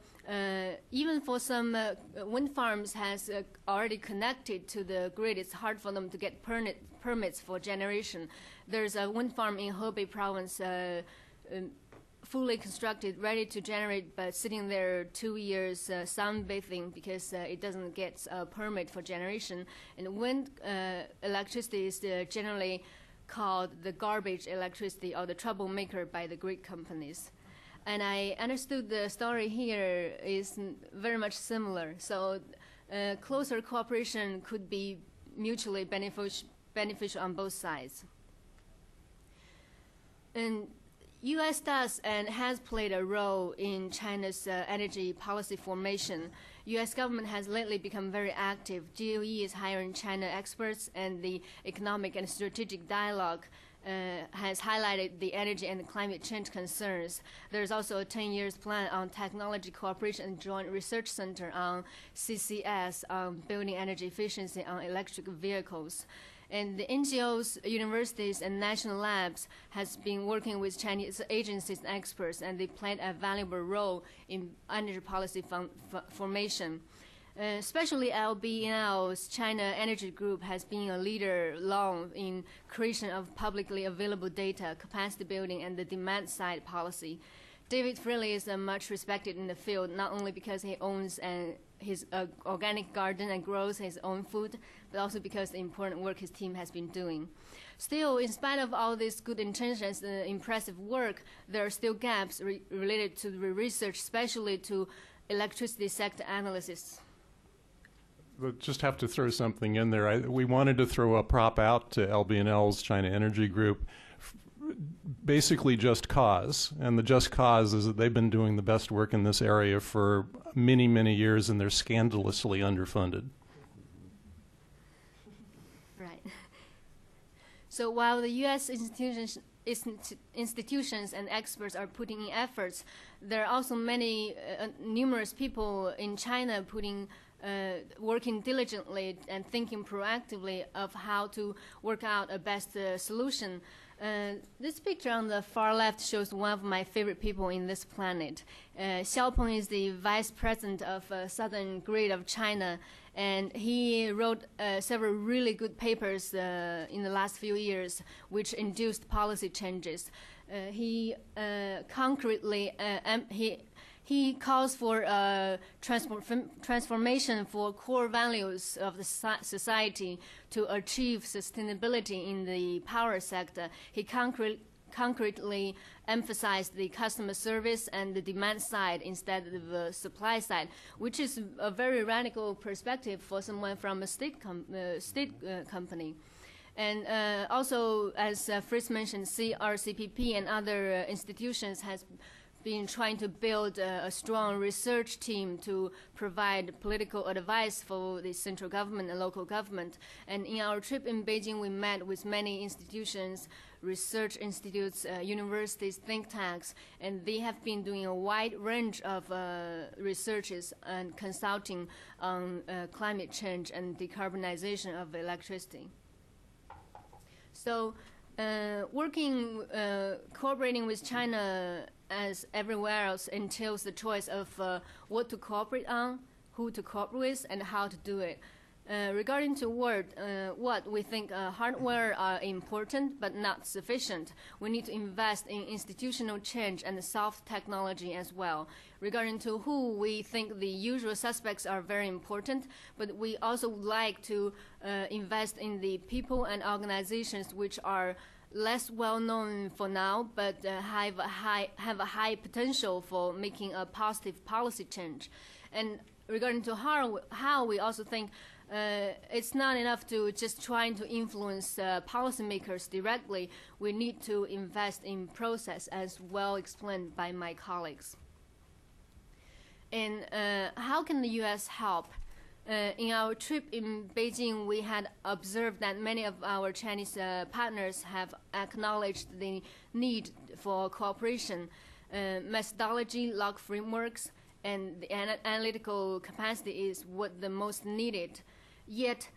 even for some wind farms has already connected to the grid, it's hard for them to get permits for generation. There's a wind farm in Hebei province, fully constructed, ready to generate, but sitting there 2 years sunbathing because it doesn't get a permit for generation. And wind electricity is generally called the garbage electricity or the troublemaker by the grid companies. And I understood the story here is very much similar. So closer cooperation could be mutually beneficial on both sides. And U.S. does and has played a role in China's energy policy formation. U.S. government has lately become very active. DOE is hiring China experts, and the economic and strategic dialogue has highlighted the energy and climate change concerns. There's also a 10-year plan on technology cooperation and joint research center on CCS, on building energy efficiency on electric vehicles. And the NGOs, universities, and national labs has been working with Chinese agencies and experts, and they played a valuable role in energy policy formation. Especially LBNL's China Energy Group has been a leader long in creation of publicly available data, capacity building, and the demand-side policy. David Freely is much respected in the field, not only because he owns his organic garden and grows his own food, but also because of the important work his team has been doing. Still, in spite of all these good intentions and impressive work, there are still gaps related to the research, especially to electricity sector analysis. We'll just have to throw something in there. We wanted to throw a prop out to LBNL's China Energy Group, basically just cause. And the just cause is that they've been doing the best work in this area for many, many years, and they're scandalously underfunded. Right. So while the U.S. institutions and experts are putting in efforts, there are also many, numerous people in China working diligently and thinking proactively of how to work out a best solution. This picture on the far left shows one of my favorite people in this planet. Xiaopeng is the vice president of Southern Grid of China, and he wrote several really good papers in the last few years, which induced policy changes. He concretely he calls for transformation for core values of the society to achieve sustainability in the power sector. He concretely emphasized the customer service and the demand side instead of the supply side, which is a very radical perspective for someone from a state company. And also, as Fritz mentioned, CRCPP and other institutions has been trying to build a strong research team to provide political advice for the central government and local government. And in our trip in Beijing, we met with many institutions, research institutes, universities, think tanks, and they have been doing a wide range of researches and consulting on climate change and decarbonization of electricity. So cooperating with China as everywhere else entails the choice of what to cooperate on, who to cooperate with, and how to do it. Regarding to what we think hardware are important but not sufficient. We need to invest in institutional change and soft technology as well. Regarding to who, we think the usual suspects are very important, but we also would like to invest in the people and organizations which are less well known for now, but have a high potential for making a positive policy change. And regarding to how we also think it's not enough to just trying to influence policymakers directly. We need to invest in process, as well explained by my colleagues. And how can the U.S. help? In our trip in Beijing, we had observed that many of our Chinese partners have acknowledged the need for cooperation, methodology, log frameworks, and the analytical capacity is what the most needed. Yet,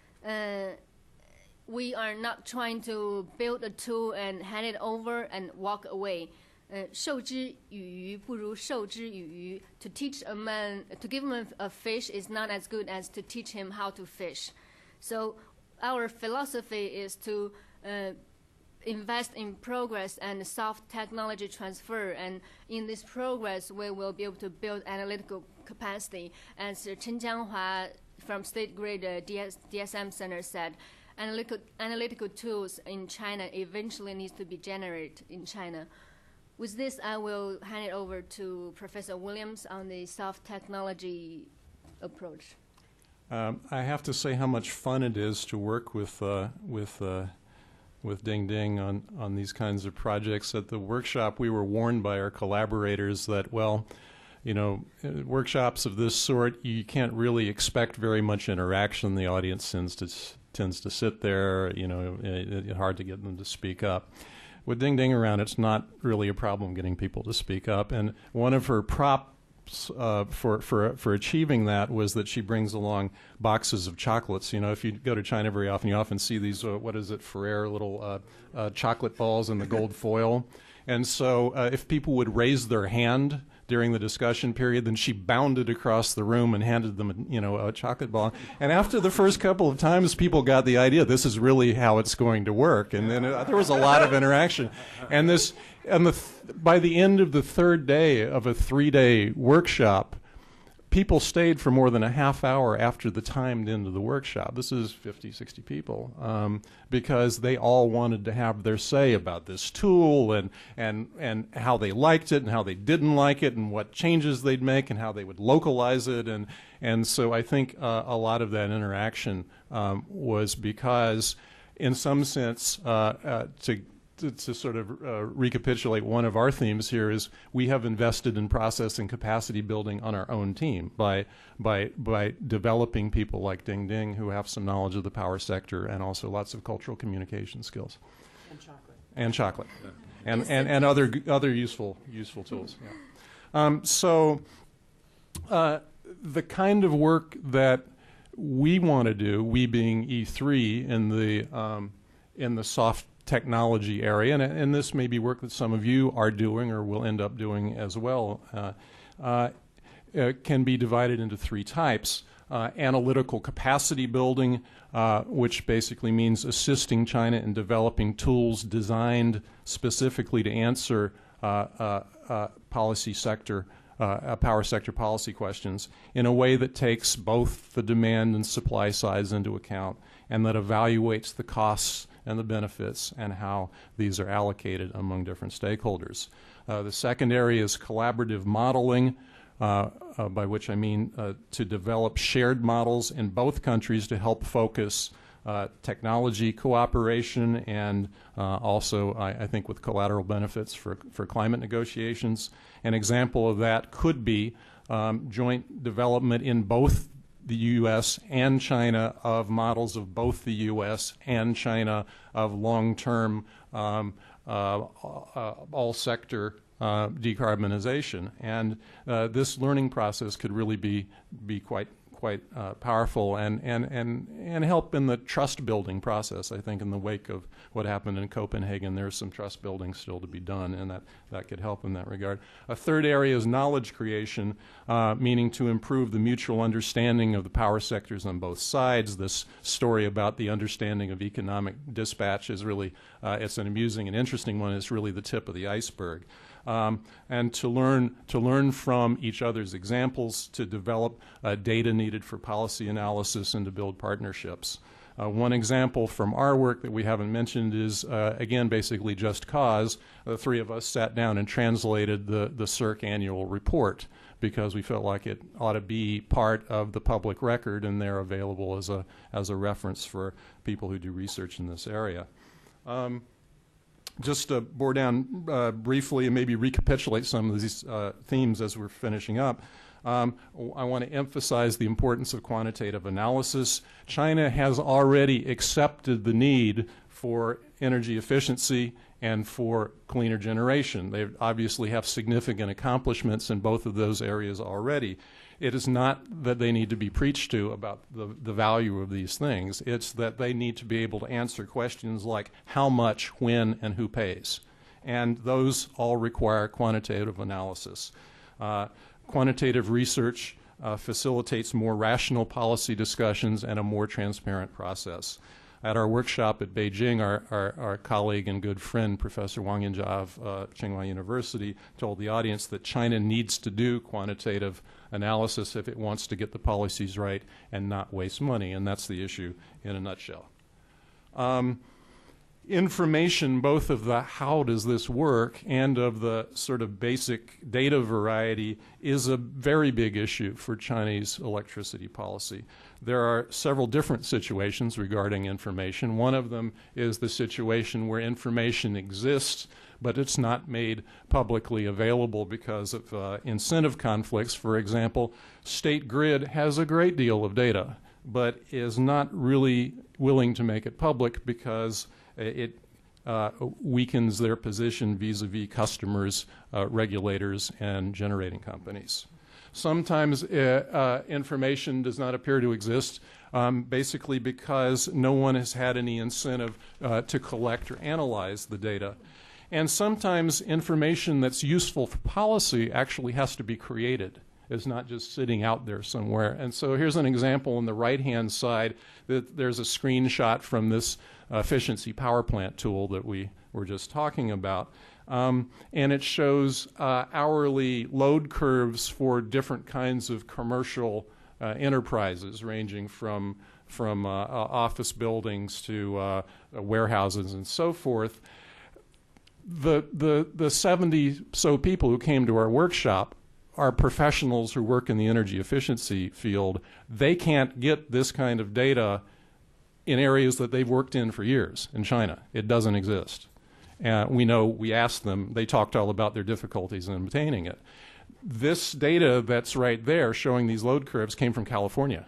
we are not trying to build a tool and hand it over and walk away. 授之以鱼不如授之以渔. To teach a man, to give him a fish is not as good as to teach him how to fish. So our philosophy is to invest in progress and soft technology transfer. And in this progress, we will be able to build analytical capacity. As Chen Jianhua from State Grid DSM Center said, analytical tools in China eventually needs to be generated in China. With this, I will hand it over to Professor Williams on the soft technology approach. I have to say how much fun it is to work with Ding Ding on these kinds of projects. At the workshop, we were warned by our collaborators that, well, you know, workshops of this sort, you can't really expect very much interaction. The audience tends to sit there. You know, it's hard to get them to speak up. With Ding Ding around, it's not really a problem getting people to speak up. And one of her props for achieving that was that she brings along boxes of chocolates. You know, if you go to China very often, you often see these, what is it, Ferrer little chocolate balls in the gold foil. And so if people would raise their hand during the discussion period, then she bounded across the room and handed them, you know, a chocolate ball. And after the first couple of times, people got the idea this is really how it's going to work. And then there was a lot of interaction. And by the end of the third day of a 3-day workshop, people stayed for more than a half hour after the timed end of the workshop. This is 50, 60 people, because they all wanted to have their say about this tool and how they liked it and how they didn't like it and what changes they'd make and how they would localize it. And so I think a lot of that interaction was because, in some sense, to sort of recapitulate one of our themes here is we have invested in process and capacity building on our own team by developing people like Ding Ding who have some knowledge of the power sector and also lots of cultural communication skills. And chocolate. And chocolate. Yeah. And other useful tools. Yeah. So the kind of work that we want to do, we being E3 in the soft technology area, and this may be work that some of you are doing or will end up doing as well, can be divided into three types. Analytical capacity building, which basically means assisting China in developing tools designed specifically to answer policy sector, power sector policy questions in a way that takes both the demand and supply sides into account and that evaluates the costs and the benefits and how these are allocated among different stakeholders. The second area is collaborative modeling, by which I mean to develop shared models in both countries to help focus technology cooperation and also, I think, with collateral benefits for climate negotiations. An example of that could be joint development in both the U.S. and China of models of both the U.S. and China of long-term all-sector decarbonization. And this learning process could really be quite powerful and help in the trust-building process. I think in the wake of what happened in Copenhagen, there's some trust-building still to be done, and that could help in that regard. A third area is knowledge creation, meaning to improve the mutual understanding of the power sectors on both sides. This story about the understanding of economic dispatch is really, it's an amusing and interesting one. It's really the tip of the iceberg. And to learn from each other's examples, to develop data needed for policy analysis, and to build partnerships. One example from our work that we haven't mentioned is, again, basically Just Cause. The three of us sat down and translated the FERC annual report because we felt like it ought to be part of the public record, and they're available as a reference for people who do research in this area. Just to bore down briefly and maybe recapitulate some of these themes as we're finishing up, I want to emphasize the importance of quantitative analysis. China has already accepted the need for energy efficiency and for cleaner generation. They obviously have significant accomplishments in both of those areas already. It is not that they need to be preached to about the value of these things. It's that they need to be able to answer questions like how much, when, and who pays. And those all require quantitative analysis. Quantitative research facilitates more rational policy discussions and a more transparent process. At our workshop at Beijing, our colleague and good friend, Professor Wang Yinjia of Tsinghua University, told the audience that China needs to do quantitative analysis if it wants to get the policies right and not waste money, and that's the issue in a nutshell. Information, both of the how does this work and of the sort of basic data variety, is a very big issue for Chinese electricity policy. There are several different situations regarding information. One of them is the situation where information exists, but it's not made publicly available because of incentive conflicts. For example, State Grid has a great deal of data, but is not really willing to make it public because it weakens their position vis-a-vis customers, regulators, and generating companies. Sometimes information does not appear to exist basically because no one has had any incentive to collect or analyze the data. And sometimes information that's useful for policy actually has to be created. It's not just sitting out there somewhere. And so here's an example on the right-hand side. There's a screenshot from this efficiency power plant tool that we were just talking about. And it shows hourly load curves for different kinds of commercial enterprises, ranging from office buildings to warehouses and so forth. The 70 so people who came to our workshop are professionals who work in the energy efficiency field. They can't get this kind of data in areas that they've worked in for years in China. It doesn't exist. We know, we asked them, they talked all about their difficulties in obtaining it. This data that's right there showing these load curves came from California.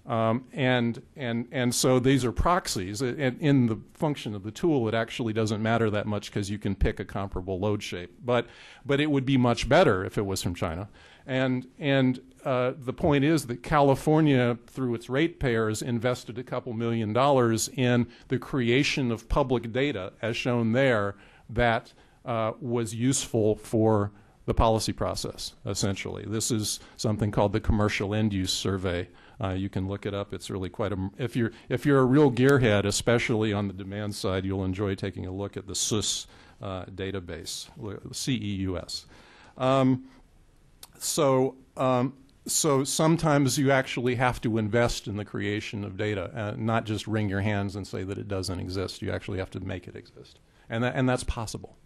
And so these are proxies. And in the function of the tool, it actually doesn't matter that much because you can pick a comparable load shape. But it would be much better if it was from China. And the point is that California, through its ratepayers, invested a couple $1 million in the creation of public data, as shown there, that was useful for the policy process, essentially. This is something called the Commercial End Use Survey. You can look it up. It's really quite a... If you're a real gearhead, especially on the demand side, you'll enjoy taking a look at the CEUS database, CEUS. So sometimes you actually have to invest in the creation of data, not just wring your hands and say that it doesn't exist. You actually have to make it exist, and that's possible.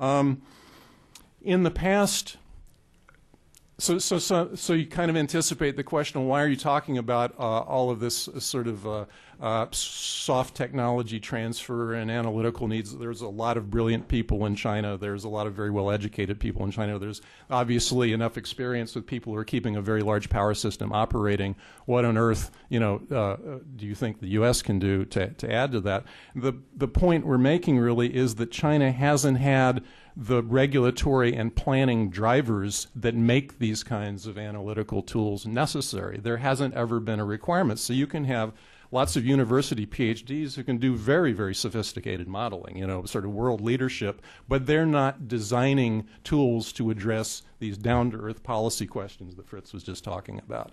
In the past, so you kind of anticipate the question of why are you talking about all of this sort of soft technology transfer and analytical needs? There's a lot of brilliant people in China. There's a lot of very well-educated people in China. There's obviously enough experience with people who are keeping a very large power system operating. What on earth, do you think the U.S. can do to add to that? The point we're making really is that China hasn't had the regulatory and planning drivers that make these kinds of analytical tools necessary. There hasn't ever been a requirement. So you can have lots of university PhDs who can do very, very sophisticated modeling, sort of world leadership, but they're not designing tools to address these down-to-earth policy questions that Fritz was just talking about.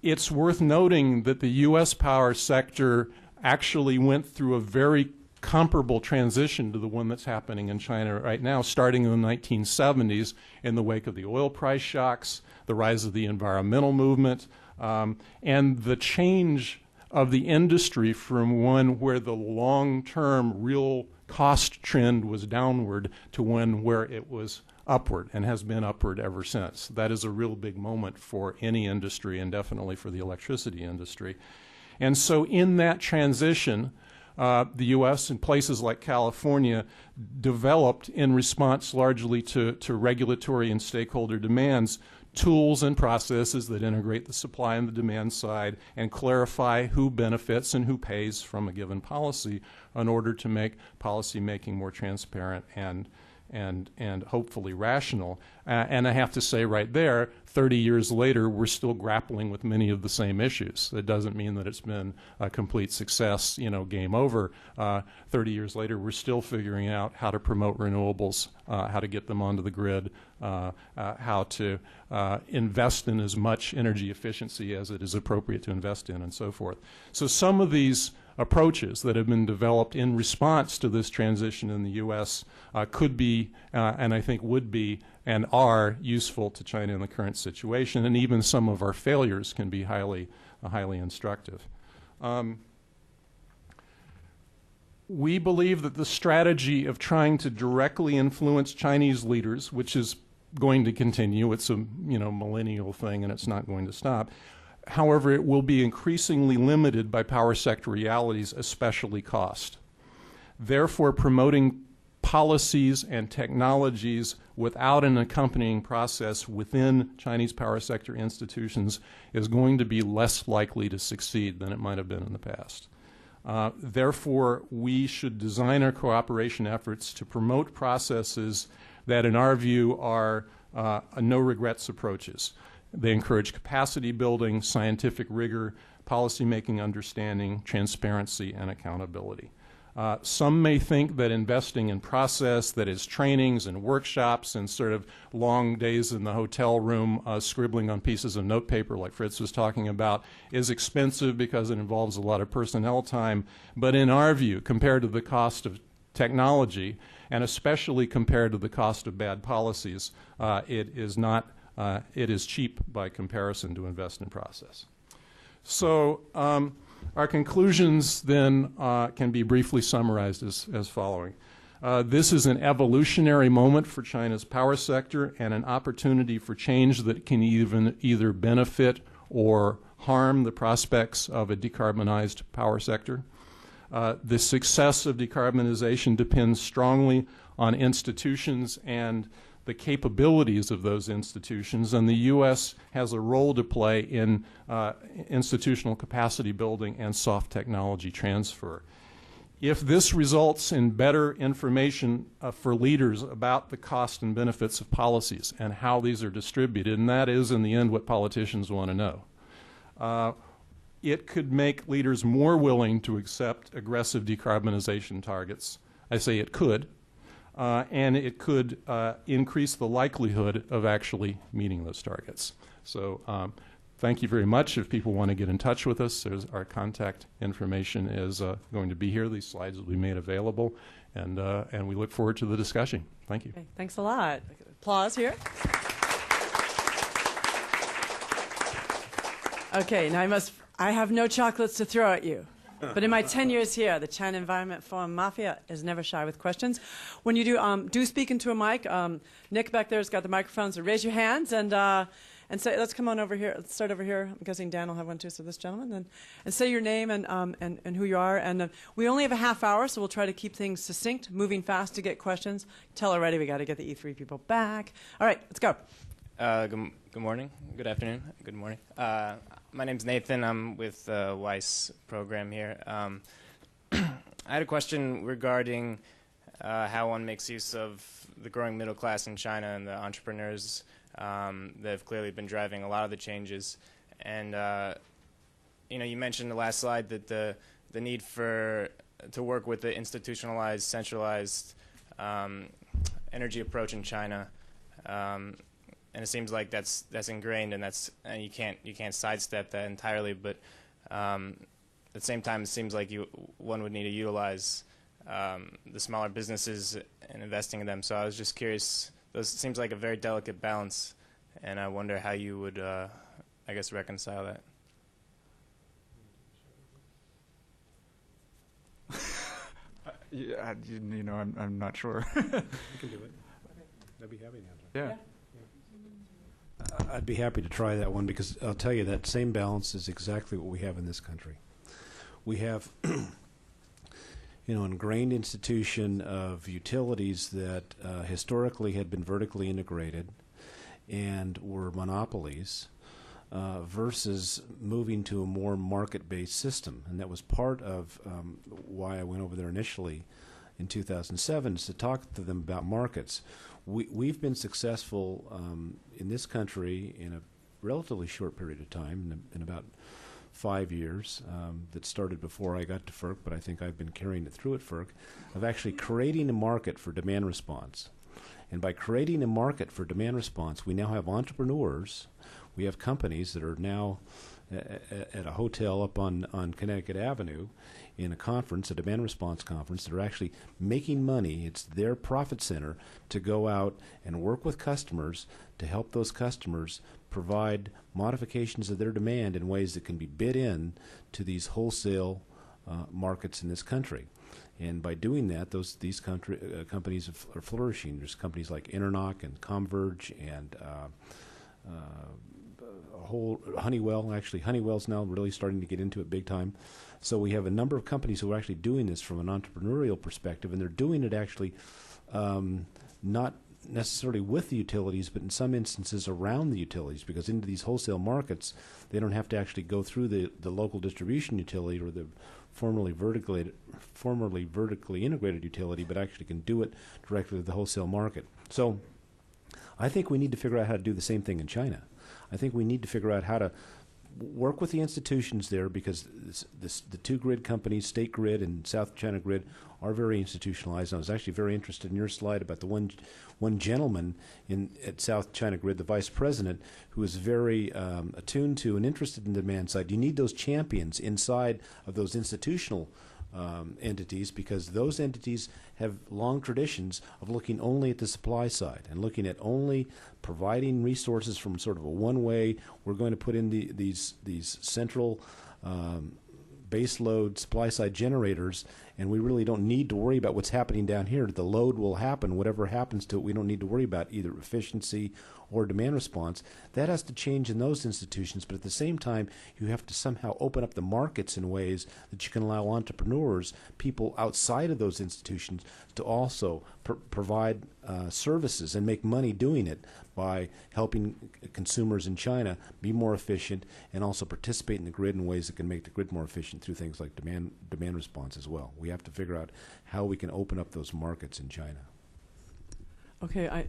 It's worth noting that the U.S. power sector actually went through a very comparable transition to the one that's happening in China right now, starting in the 1970s in the wake of the oil price shocks, the rise of the environmental movement, and the change of the industry from one where the long-term real cost trend was downward to one where it was upward and has been upward ever since. That is a real big moment for any industry and definitely for the electricity industry. And so in that transition, the U.S. and places like California developed, in response largely to regulatory and stakeholder demands, tools and processes that integrate the supply and the demand side and clarify who benefits and who pays from a given policy in order to make policy making more transparent and hopefully rational. And I have to say right there, 30 years later, we're still grappling with many of the same issues. That doesn't mean that it's been a complete success, game over. 30 years later, we're still figuring out how to promote renewables, how to get them onto the grid, how to invest in as much energy efficiency as it is appropriate to invest in, and so forth. So some of these approaches that have been developed in response to this transition in the U.S. Could be, and I think would be, and are useful to China in the current situation, and even some of our failures can be highly instructive. We believe that the strategy of trying to directly influence Chinese leaders, which is going to continue, it's a millennial thing and it's not going to stop. However, it will be increasingly limited by power sector realities, especially cost. Therefore, promoting policies and technologies without an accompanying process within Chinese power sector institutions is going to be less likely to succeed than it might have been in the past. Therefore, we should design our cooperation efforts to promote processes that, in our view, are no-regrets approaches. They encourage capacity building, scientific rigor, policy-making understanding, transparency, and accountability. Some may think that investing in process, that is trainings and workshops and sort of long days in the hotel room scribbling on pieces of notepaper like Fritz was talking about, is expensive because it involves a lot of personnel time. But in our view, compared to the cost of technology, and especially compared to the cost of bad policies, it is cheap by comparison to invest in process. So our conclusions then can be briefly summarized as following. This is an evolutionary moment for China's power sector and an opportunity for change that can either benefit or harm the prospects of a decarbonized power sector. The success of decarbonization depends strongly on institutions and the capabilities of those institutions, and the U.S. has a role to play in institutional capacity building and soft technology transfer. If this results in better information for leaders about the cost and benefits of policies and how these are distributed, and that is in the end what politicians want to know, it could make leaders more willing to accept aggressive decarbonization targets. I say it could, and it could increase the likelihood of actually meeting those targets. So thank you very much. If people want to get in touch with us, our contact information is going to be here. These slides will be made available, and we look forward to the discussion. Thank you. Okay, thanks a lot. Applause here. Okay, now I have no chocolates to throw at you. But in my 10 years here, the China Environment Forum Mafia is never shy with questions. When you do speak into a mic, Nick back there has got the microphone, so raise your hands and say, let's come on over here. Let's start over here. I'm guessing Dan will have one too, so this gentleman. And say your name and who you are. And we only have a half hour, so we'll try to keep things succinct, moving fast to get questions. Tell already we got to get the E3 people back. All right, let's go. Good morning, good afternoon, good morning. My name's Nathan. I'm with the WISE program here. I had a question regarding how one makes use of the growing middle class in China and the entrepreneurs that have clearly been driving a lot of the changes. And you mentioned in the last slide that the need to work with the institutionalized, centralized energy approach in China. And it seems like that's ingrained, and you can't sidestep that entirely. But at the same time, it seems like one would need to utilize the smaller businesses and investing in them. So I was just curious. Those seems like a very delicate balance, and I wonder how you would, I guess, reconcile that. Yeah, I'm not sure. You can do it. I'd be happy to answer. Yeah. I'd be happy to try that one, because I'll tell you that same balance is exactly what we have in this country. We have an ingrained institution of utilities that historically had been vertically integrated and were monopolies versus moving to a more market-based system. And that was part of why I went over there initially in 2007, is to talk to them about markets. We've been successful in this country in a relatively short period of time, in about 5 years, that started before I got to FERC, but I think I've been carrying it through at FERC, of actually creating a market for demand response. And by creating a market for demand response, we now have entrepreneurs, we have companies that are now at a hotel up on Connecticut Avenue in a conference, a demand response conference, that are actually making money. It's their profit center to go out and work with customers to help those customers provide modifications of their demand in ways that can be bid in to these wholesale markets in this country. And by doing that, these companies are flourishing. There's companies like Internoc and Converge and Honeywell. Actually, Honeywell's now really starting to get into it big time. So we have a number of companies who are actually doing this from an entrepreneurial perspective, and they're doing it actually not necessarily with the utilities, but in some instances around the utilities, because into these wholesale markets, they don't have to actually go through the local distribution utility or the formerly vertically integrated utility, but actually can do it directly with the wholesale market. So I think we need to figure out how to do the same thing in China. I think we need to figure out how to work with the institutions there, because the two grid companies, State Grid and South China Grid, are very institutionalized. And I was actually very interested in your slide about the one gentleman at South China Grid, the vice president, who is very attuned to and interested in the demand side. You need those champions inside of those institutional entities, because those entities have long traditions of looking only at the supply side and looking at only providing resources from sort of a one-way. We're going to put in these central base load supply side generators, and we really don't need to worry about what's happening down here. The load will happen. Whatever happens to it, we don't need to worry about either efficiency or demand response. That has to change in those institutions, but at the same time, you have to somehow open up the markets in ways that you can allow entrepreneurs, people outside of those institutions, to also provide services and make money doing it by helping consumers in China be more efficient and also participate in the grid in ways that can make the grid more efficient through things like demand response as well. We have to figure out how we can open up those markets in China. Okay, I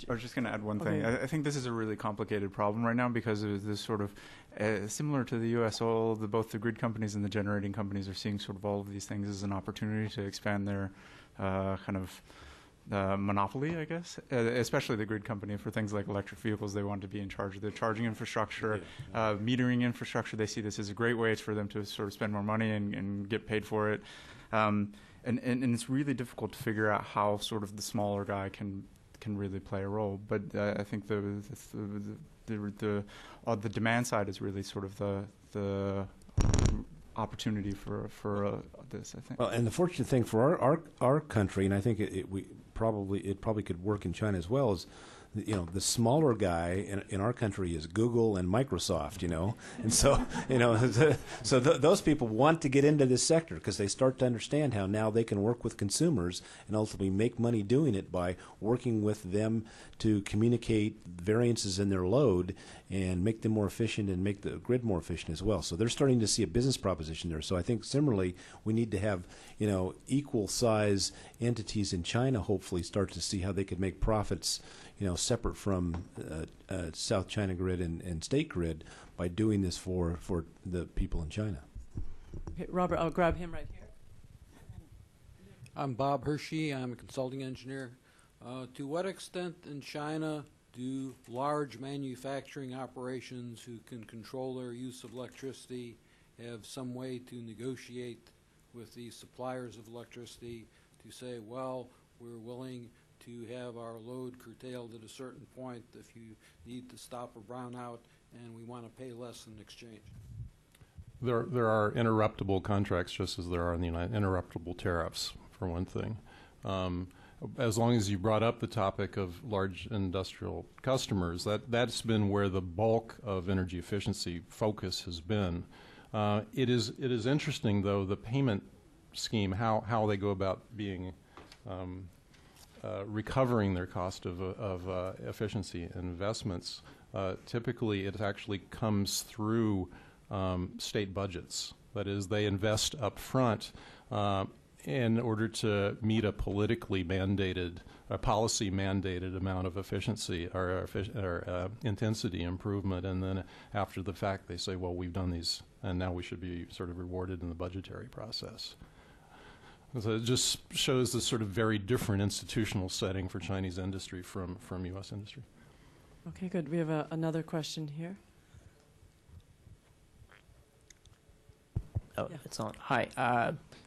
was just going to add one thing. I think this is a really complicated problem right now because of this sort of similar to the U.S. Both the grid companies and the generating companies are seeing sort of all of these things as an opportunity to expand their kind of monopoly, I guess, especially the grid company for things like electric vehicles. They want to be in charge of the charging infrastructure, metering infrastructure. They see this as a great way for them to sort of spend more money and get paid for it. And it's really difficult to figure out how sort of the smaller guy can really play a role. But I think the demand side is really sort of the opportunity for this, I think. Well, and the fortunate thing for our country, and I think it probably could work in China as well, is the smaller guy in our country is Google and Microsoft, and so those people want to get into this sector because they start to understand how now they can work with consumers and ultimately make money doing it by working with them to communicate variances in their load and make them more efficient and make the grid more efficient as well. So they're starting to see a business proposition there. So I think similarly we need to have equal size entities in China hopefully start to see how they could make profits separate from South China grid and state grid by doing this for the people in China. Okay, Robert, I'll grab him right here. I'm Bob Hershey. I'm a consulting engineer. To what extent in China do large manufacturing operations who can control their use of electricity have some way to negotiate with the suppliers of electricity to say, well, we're willing to have our load curtailed at a certain point if you need to stop a brownout, and we want to pay less in exchange? There are interruptible contracts, just as there are in the interruptible tariffs, for one thing. As long as you brought up the topic of large industrial customers, that's been where the bulk of energy efficiency focus has been. It is interesting, though, the payment scheme, how they go about being recovering their cost of efficiency investments. Typically, it actually comes through state budgets. That is, they invest up front in order to meet a politically mandated, a policy mandated amount of efficiency or intensity improvement, and then after the fact they say, well, we've done these and now we should be sort of rewarded in the budgetary process. So it just shows this sort of very different institutional setting for Chinese industry from U.S. industry. Okay, good. We have another question here. Oh, yeah. It's on. Hi,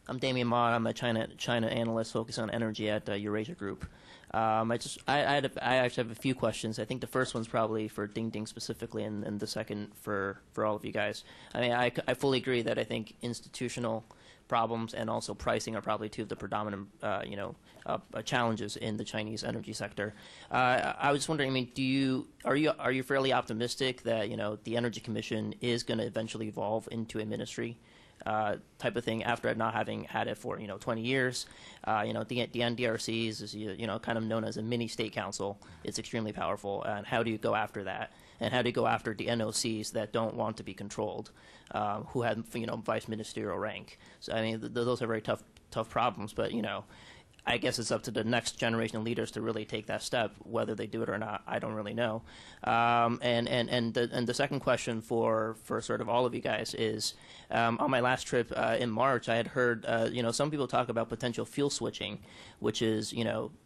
I'm Damien Mott. I'm a China analyst focused on energy at Eurasia Group. I actually have a few questions. I think the first one's probably for Ding Ding specifically, and the second for all of you guys. I mean, I fully agree that I think institutional problems and also pricing are probably two of the predominant challenges in the Chinese energy sector. I was wondering, I mean, are you fairly optimistic that the Energy Commission is going to eventually evolve into a ministry type of thing after not having had it for 20 years? The NDRCs is kind of known as a mini state council. It's extremely powerful. And how do you go after that? And how do you go after the NOCs that don't want to be controlled, who have vice ministerial rank? So I mean, those are very tough problems. But I guess it's up to the next generation of leaders to really take that step. Whether they do it or not, I don't really know. And the second question for sort of all of you guys is, on my last trip in March, I had heard some people talk about potential fuel switching, which is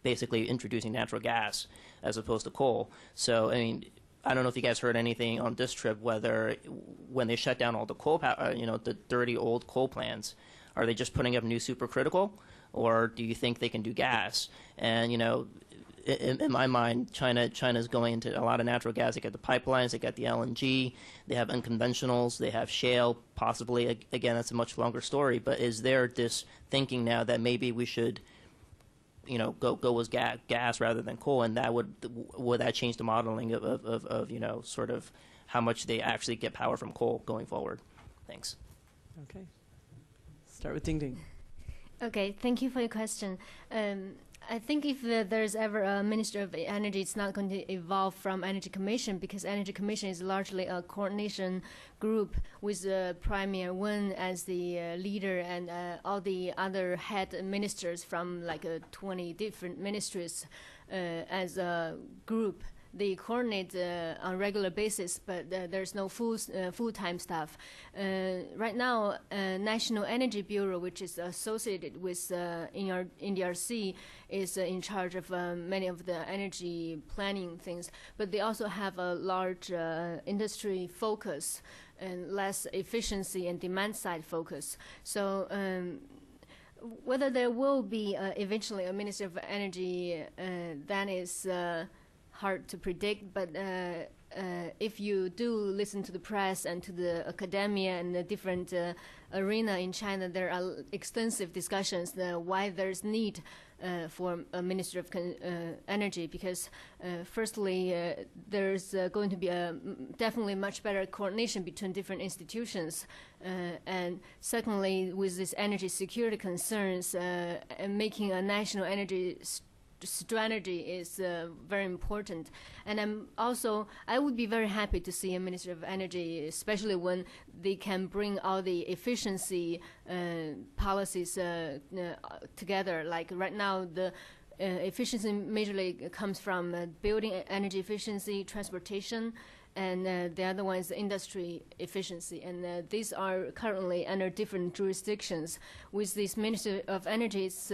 basically introducing natural gas as opposed to coal. So I mean, I don't know if you guys heard anything on this trip, whether when they shut down all the coal, the dirty old coal plants, are they just putting up new supercritical? Or do you think they can do gas? And in my mind, China's going into a lot of natural gas. They got the pipelines, they got the LNG, they have unconventionals, they have shale. Possibly, again, that's a much longer story. But is there this thinking now that maybe we should go with gas rather than coal, and that would that change the modeling of sort of how much they actually get power from coal going forward? Thanks. Okay. Start with Ding Ding. Okay, thank you for your question. I think if there's ever a Minister of Energy, it's not going to evolve from Energy Commission, because Energy Commission is largely a coordination group with Premier Wen as the leader and all the other head ministers from like 20 different ministries as a group. They coordinate on a regular basis, but there's no full-time staff. Right now, National Energy Bureau, which is associated with NDRC, is in charge of many of the energy planning things. But they also have a large industry focus and less efficiency and demand-side focus. So whether there will be eventually a Minister of Energy, that is hard to predict, but if you do listen to the press and to the academia and the different arena in China, there are extensive discussions why there's need for a Minister of Energy, because firstly, there's going to be definitely much better coordination between different institutions, and secondly, with this energy security concerns, making a national energy strategy is very important. And I would be very happy to see a Minister of Energy, especially when they can bring all the efficiency policies together. Like right now, the efficiency majorly comes from building energy efficiency, transportation, and the other one is industry efficiency. And these are currently under different jurisdictions. With this Minister of Energy, it's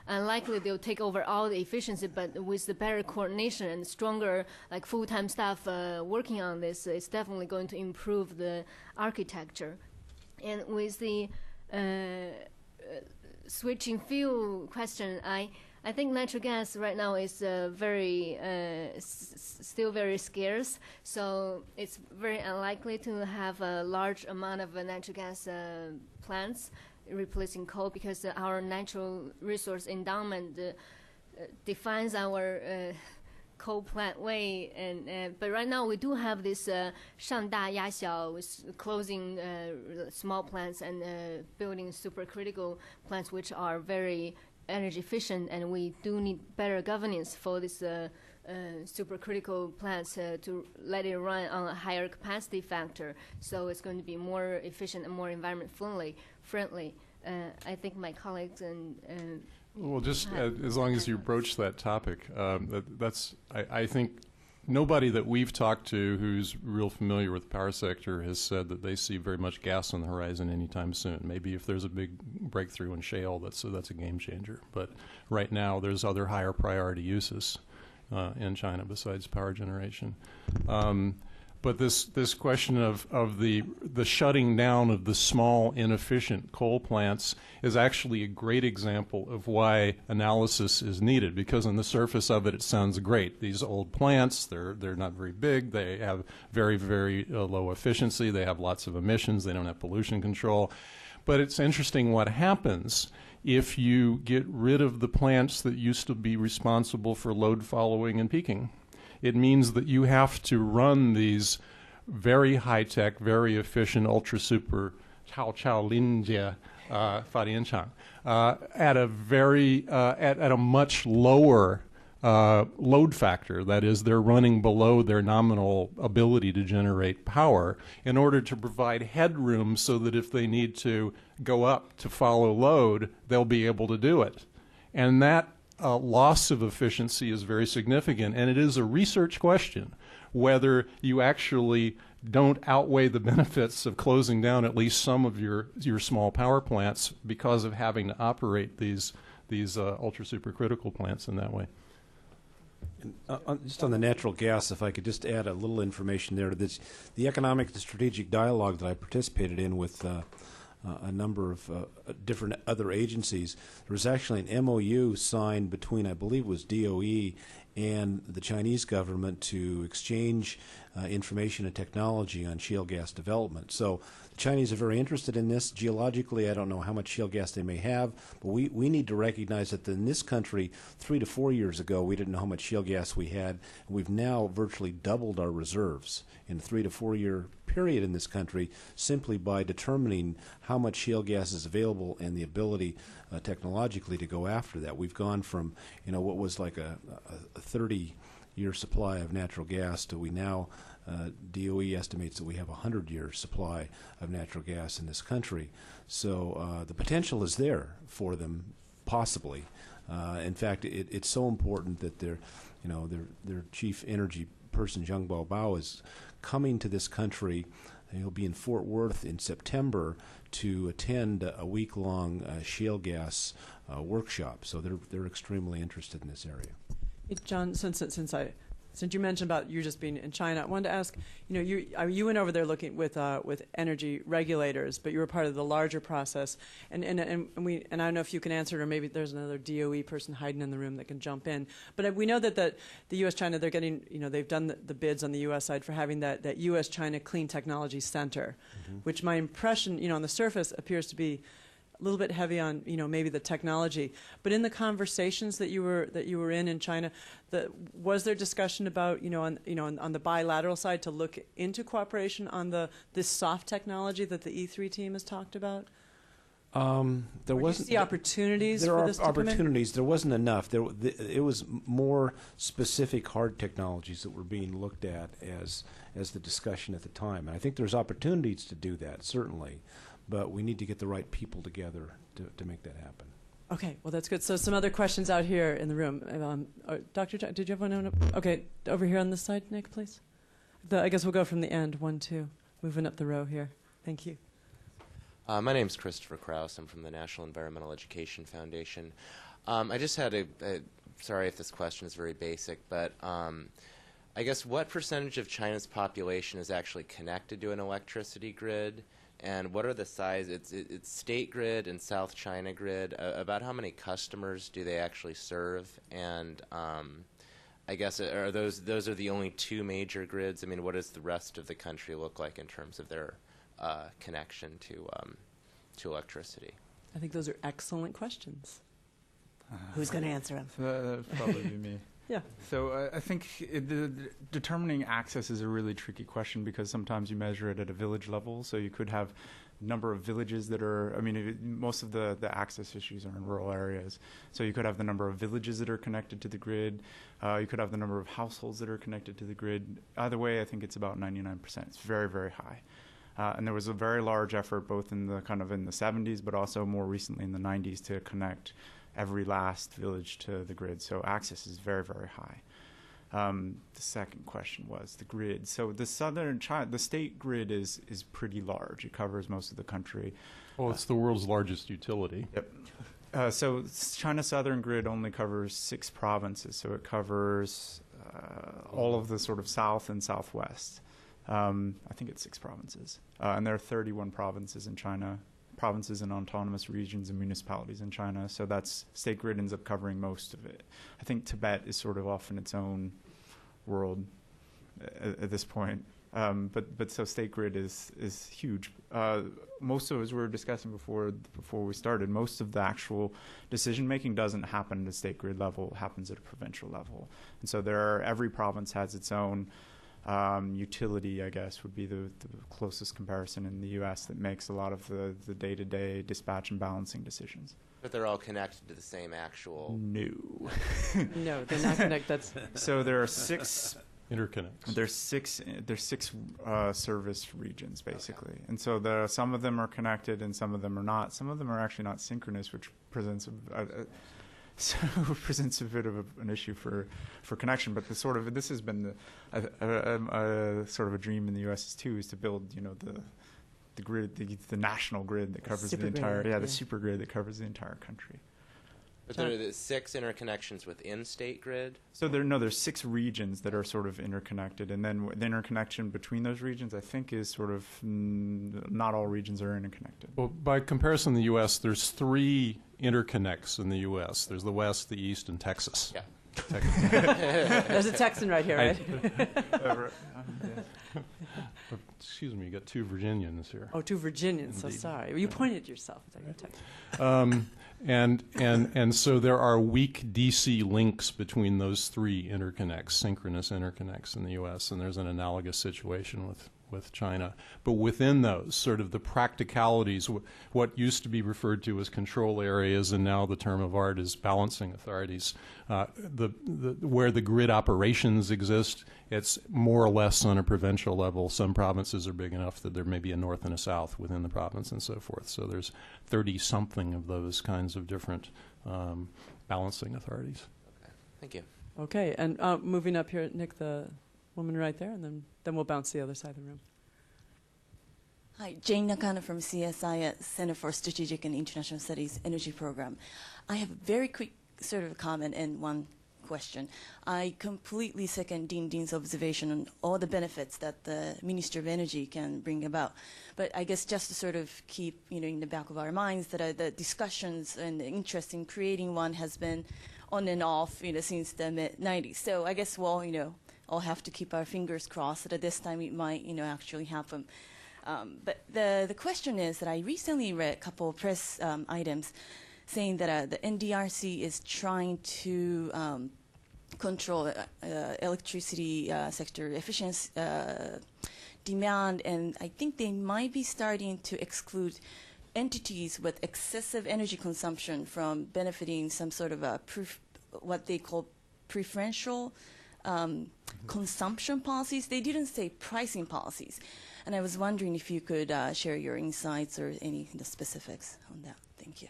unlikely they'll take over all the efficiency, but with the better coordination and stronger like full-time staff working on this, it's definitely going to improve the architecture. And with the switching fuel question, I think natural gas right now is still very scarce, so it's very unlikely to have a large amount of natural gas plants replacing coal, because our natural resource endowment defines our coal plant way. But right now we do have this 上大压小, with closing small plants and building supercritical plants, which are very energy efficient, and we do need better governance for this supercritical plants to let it run on a higher capacity factor, so it's going to be more efficient and more environment friendly. I think my colleagues and well, just as long as you broach that topic, I think nobody that we've talked to who's real familiar with the power sector has said that they see very much gas on the horizon anytime soon. Maybe if there's a big breakthrough in shale, that's a game changer. But right now, there's other higher priority uses in China besides power generation. But this question of the shutting down of the small, inefficient coal plants is actually a great example of why analysis is needed, because on the surface of it, it sounds great. These old plants, they're not very big. They have very, very low efficiency. They have lots of emissions. They don't have pollution control. But it's interesting what happens if you get rid of the plants that used to be responsible for load following and peaking. It means that you have to run these very high-tech, very efficient, ultra-super Linjie Fadianchang at a much lower load factor. That is, they're running below their nominal ability to generate power in order to provide headroom so that if they need to go up to follow load, they'll be able to do it. And that loss of efficiency is very significant, and it is a research question whether you actually don't outweigh the benefits of closing down at least some of your small power plants because of having to operate these ultra supercritical plants in that way. And just on the natural gas, if I could just add a little information there to this, the economic and strategic dialogue that I participated in with a number of different other agencies. There was actually an MOU signed between, I believe it was DOE and the Chinese government to exchange information and technology on shale gas development. So the Chinese are very interested in this. Geologically, I don't know how much shale gas they may have, but we need to recognize that in this country, 3 to 4 years ago, we didn't know how much shale gas we had. We've now virtually doubled our reserves in a 3 to 4 year period in this country simply by determining how much shale gas is available and the ability technologically to go after that. We've gone from, what was like a 30-year supply of natural gas to we now, DOE estimates that we have a 100-year supply of natural gas in this country. So the potential is there for them, possibly. In fact, it's so important that their chief energy person, Zhang Baobao, is coming to this country. He'll be in Fort Worth in September to attend a week-long shale gas workshop. So they're extremely interested in this area. John, since you mentioned about you just being in China, I wanted to ask, you went over there looking with energy regulators, but you were part of the larger process, and I don't know if you can answer it, or maybe there's another DOE person hiding in the room that can jump in. But we know that the U.S. China, they're getting, they've done the bids on the U.S. side for having that U.S. China Clean Technology Center, which my impression, on the surface appears to be a little bit heavy on maybe the technology, but in the conversations that you were in China, was there discussion about on the bilateral side to look into cooperation on this soft technology that the E3 team has talked about? There wasn't the opportunities. There for are this to opportunities. There wasn't enough. It was more specific hard technologies that were being looked at as the discussion at the time, and I think there's opportunities to do that, certainly. But we need to get the right people together to make that happen. Okay, well, that's good. So some other questions out here in the room. Dr. John, did you have one? Okay, over here on this side, Nick, please. I guess we'll go from the end, 1, 2, moving up the row here. Thank you. My name's Christopher Krause. I'm from the National Environmental Education Foundation. I just had sorry if this question is very basic, but I guess what percentage of China's population is actually connected to an electricity grid? And what are the size? It's state grid and South China grid. About how many customers do they actually serve? And I guess are those are the only 2 major grids? I mean, what does the rest of the country look like in terms of their connection to electricity? I think those are excellent questions. Who's going to answer them? That'd probably be me. Yeah. So I think determining access is a really tricky question because sometimes you measure it at a village level. So you could have a number of villages that are, most of the access issues are in rural areas. So you could have the number of villages that are connected to the grid. You could have the number of households that are connected to the grid. Either way, I think it's about 99%. It's very, very high. And there was a very large effort both in the 70s, but also more recently in the 90s to connect every last village to the grid. So access is very, very high. The second question was the grid. So the the state grid is pretty large. It covers most of the country. Well, it's the world's largest utility. Yep. So China's southern grid only covers 6 provinces. So it covers all of the sort of south and southwest. I think it's 6 provinces. And there are 31 provinces in China. Provinces and autonomous regions and municipalities in China, so that's state grid ends up covering most of it. I think Tibet is sort of off in its own world at this point, but so state grid is huge. Most of, as we were discussing before we started, most of the actual decision making doesn't happen at the state grid level; it happens at a provincial level, and so every province has its own utility, I guess, would be the closest comparison in the U.S. that makes a lot of the day-to-day dispatch and balancing decisions. But they're all connected to the same actual... No. No, they're not connected. So there are 6... interconnects. There's 6 service regions, basically. And so some of them are connected and some of them are not. Some of them are actually not synchronous, which presents presents a bit of an issue for connection, but this has been a sort of a dream in the U.S. too, is to build the grid, the national grid that covers the entire the super grid that covers the entire country. But there are the 6 interconnections within state grid? So there's 6 regions that are sort of interconnected, and then the interconnection between those regions, I think, is sort of not all regions are interconnected. Well, by comparison, in the U.S., there's 3 interconnects in the U.S. There's the West, the East, and Texas. Yeah. There's a Texan right here, right? Excuse me, you got two Virginians here. Oh, two Virginians. So Indeed. sorry. Well, you pointed at yourself. And so there are weak DC links between those three interconnects, synchronous interconnects in the U.S., and there's an analogous situation with China. But within those, sort of the practicalities, what used to be referred to as control areas, and now the term of art is balancing authorities, where the grid operations exist, it's more or less on a provincial level. Some provinces are big enough that there may be a north and a south within the province and so forth. So there's 30-something of those kinds of different balancing authorities. Okay. Thank you. Okay, and moving up here, Nick, the woman right there, and then we'll bounce to the other side of the room. Hi, Jane Nakano from CSI at Center for Strategic and International Studies Energy Program. I have a very quick sort of comment and one question. I completely second Dean's observation on all the benefits that the Ministry of Energy can bring about. But I guess just to sort of keep, in the back of our minds that the discussions and the interest in creating one has been on and off, since the mid-90s. So I guess all have to keep our fingers crossed that this time it might, actually happen. But the question is that I recently read a couple of press items saying that the NDRC is trying to control electricity sector efficiency demand, and I think they might be starting to exclude entities with excessive energy consumption from benefiting some sort of what they call preferential consumption policies. They didn't say pricing policies. And I was wondering if you could share your insights or any specifics on that. Thank you.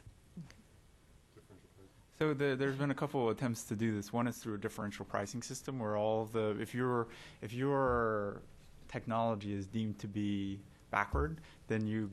So there's been a couple of attempts to do this. One is through a differential pricing system where if your technology is deemed to be backward, then you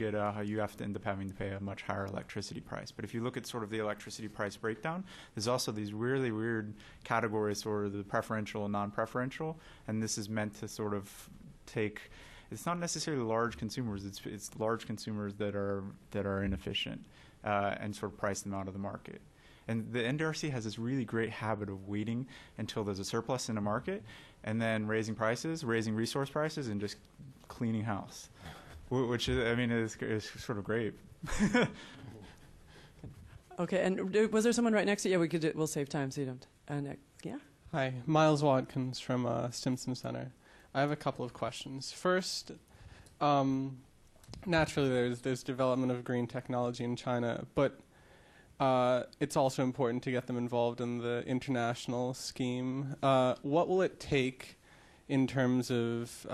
have to end up having to pay a much higher electricity price. But if you look at sort of the electricity price breakdown, there's also these really weird categories, sort of the preferential and non-preferential, and this is meant to sort of take. It's not necessarily large consumers. It's large consumers that are inefficient and sort of price them out of the market. And the NDRC has this really great habit of waiting until there's a surplus in a market and then raising resource prices, and just cleaning house, which is sort of great. Okay, and was there someone right next to you? Yeah, we'll save time so you don't. Nick, yeah? Hi, Miles Watkins from Stimson Center. I have a couple of questions. First, naturally there's development of green technology in China, but it's also important to get them involved in the international scheme. What will it take in terms of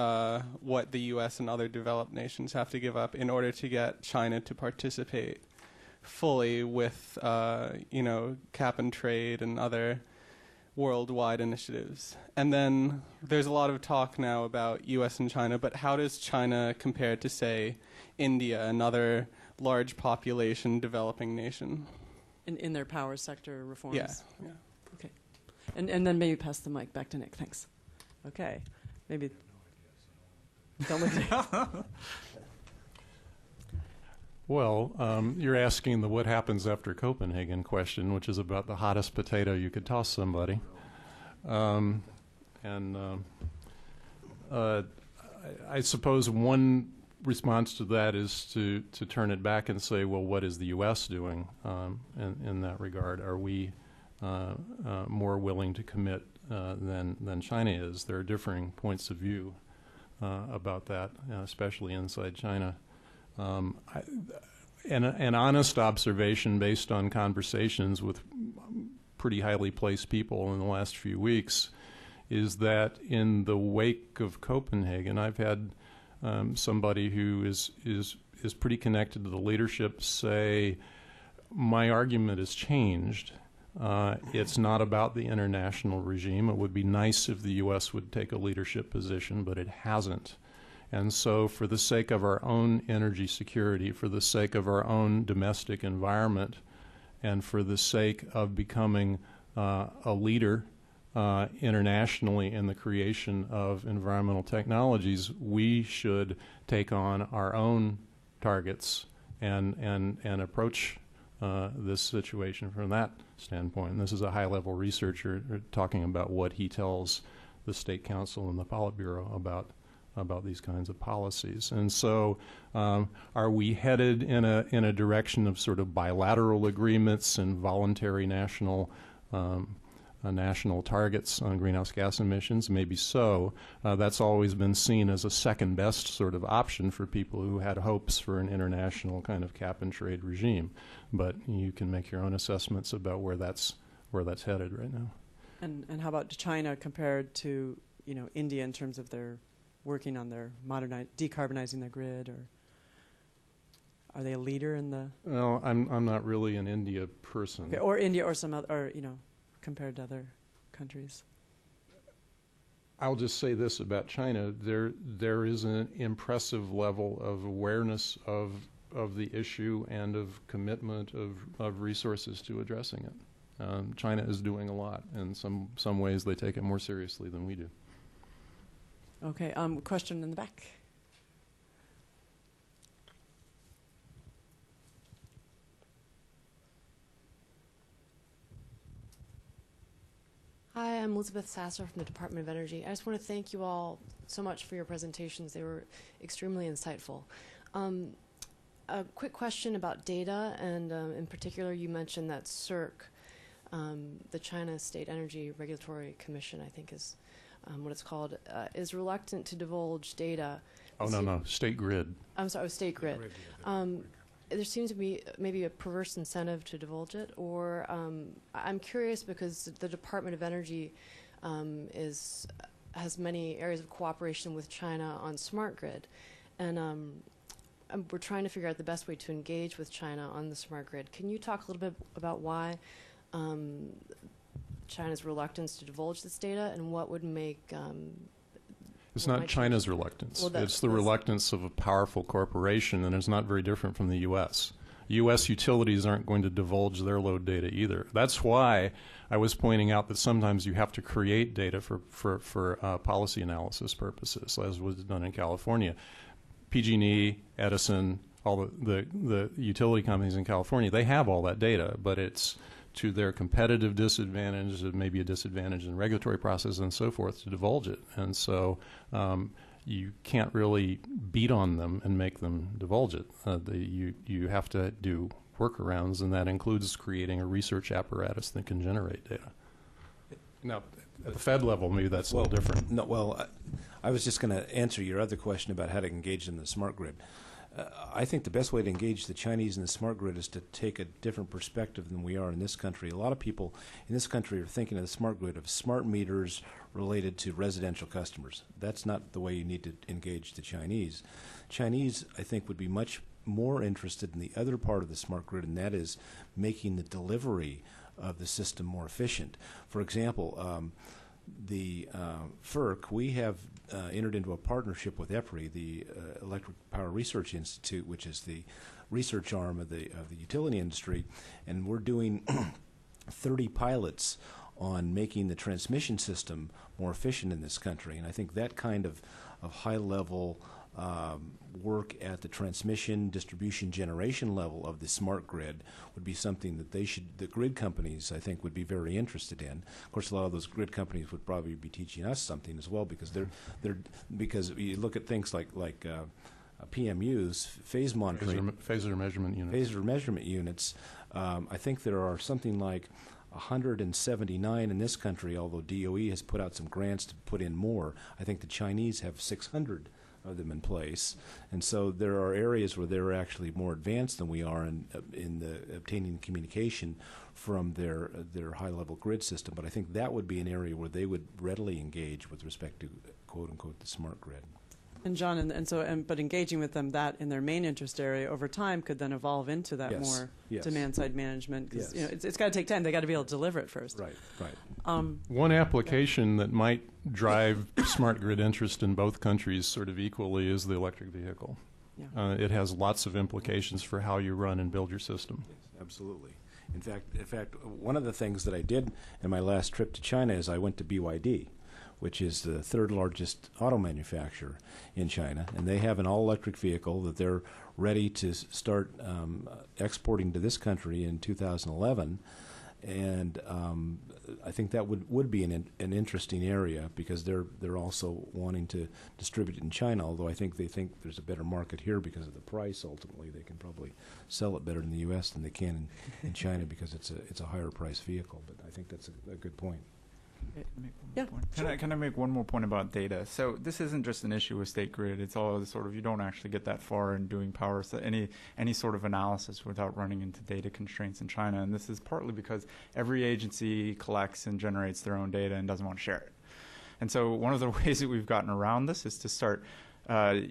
what the U.S. and other developed nations have to give up in order to get China to participate fully with, cap and trade and other worldwide initiatives? And then there's a lot of talk now about U.S. and China, but how does China compare to, say, India, another large population developing nation? In their power sector reforms? Yeah. Okay. And then maybe pass the mic back to Nick. Thanks. Okay. Maybe. Don't look at me. Well, you're asking the what happens after Copenhagen question, which is about the hottest potato you could toss somebody. I suppose one response to that is to turn it back and say, well, what is the U.S. doing in that regard? Are we more willing to commit than China is? There are differing points of view about that, especially inside China. An honest observation based on conversations with pretty highly placed people in the last few weeks is that in the wake of Copenhagen, I've had somebody who is pretty connected to the leadership say, my argument has changed. It's not about the international regime. It would be nice if the U.S. would take a leadership position, but it hasn't. And so for the sake of our own energy security, for the sake of our own domestic environment, and for the sake of becoming a leader internationally in the creation of environmental technologies, we should take on our own targets and approach this situation from that standpoint. And this is a high-level researcher talking about what he tells the State Council and the Politburo about these kinds of policies. And so are we headed in a direction of sort of bilateral agreements and voluntary national national targets on greenhouse gas emissions? Maybe so. That's always been seen as a second best sort of option for people who had hopes for an international kind of cap and trade regime. But you can make your own assessments about where that's headed right now. And how about China compared to India in terms of their working on their decarbonizing their grid, or are they a leader in the? Well, I'm not really an India person. Okay, or India or some other, or compared to other countries. I'll just say this about China: there is an impressive level of awareness of the issue and of commitment of resources to addressing it. China is doing a lot, and some ways they take it more seriously than we do. Okay, question in the back. Hi, I'm Elizabeth Sasser from the Department of Energy. I just want to thank you all so much for your presentations. They were extremely insightful. A quick question about data, and in particular, you mentioned that CERC, the China State Energy Regulatory Commission, I think is what it's called, is reluctant to divulge data. Oh, no, State Grid. I'm sorry, State Grid. There seems to be maybe a perverse incentive to divulge it, or I'm curious because the Department of Energy has many areas of cooperation with China on smart grid, and we're trying to figure out the best way to engage with China on the smart grid. Can you talk a little bit about why China's reluctance to divulge this data, and what would make it's not China's reluctance. Well, it's the reluctance of a powerful corporation, and it's not very different from the U.S. U.S. utilities aren't going to divulge their load data either. That's why I was pointing out that sometimes you have to create data for policy analysis purposes, as was done in California. PG&E, Edison, all the utility companies in California, they have all that data, but it's to their competitive disadvantage, maybe a disadvantage in the regulatory process and so forth, to divulge it. And so you can't really beat on them and make them divulge it. You have to do workarounds, and that includes creating a research apparatus that can generate data. Now, at the Fed level, maybe that's a little different. No, well, I was just going to answer your other question about how to engage in the smart grid. I think the best way to engage the Chinese in the smart grid is to take a different perspective than we are in this country. A lot of people in this country are thinking of the smart grid of smart meters related to residential customers. That's not the way you need to engage the Chinese. Chinese, I think, would be much more interested in the other part of the smart grid, and that is making the delivery of the system more efficient. For example, the FERC, we have entered into a partnership with EPRI, the Electric Power Research Institute, which is the research arm of the utility industry, and we're doing 30 pilots on making the transmission system more efficient in this country. And I think that kind of high-level work at the transmission, distribution, generation level of the smart grid would be something that the grid companies, I think, would be very interested in. Of course, a lot of those grid companies would probably be teaching us something as well, because because you look at things like PMUs, phase monitoring, phasor measurement units. I think there are something like 179 in this country, although DOE has put out some grants to put in more. I think the Chinese have 600 of them in place, and so there are areas where they're actually more advanced than we are in the obtaining communication from their high-level grid system. But I think that would be an area where they would readily engage with respect to quote unquote the smart grid. And John, but engaging with them that in their main interest area over time could then evolve into that more demand-side management. Because it's got to take time. They got to be able to deliver it first. Right. One application that might drive smart grid interest in both countries sort of equally is the electric vehicle. Yeah. It has lots of implications for how you run and build your system. Yes, absolutely. In fact, one of the things that I did in my last trip to China is I went to BYD, which is the third largest auto manufacturer in China, and they have an all-electric vehicle that they're ready to start exporting to this country in 2011. And I think that would be an interesting area, because they're also wanting to distribute it in China, although they think there's a better market here because of the price. Ultimately, they can probably sell it better in the U.S. than they can in China because it's a higher price vehicle. But I think that's a good point. Yeah. Can I make one more point about data? So this isn't just an issue with State Grid. It's all sort of, you don't actually get that far in doing power, so any sort of analysis without running into data constraints in China. And this is partly because every agency collects and generates their own data and doesn't want to share it. And so one of the ways that we've gotten around this is to start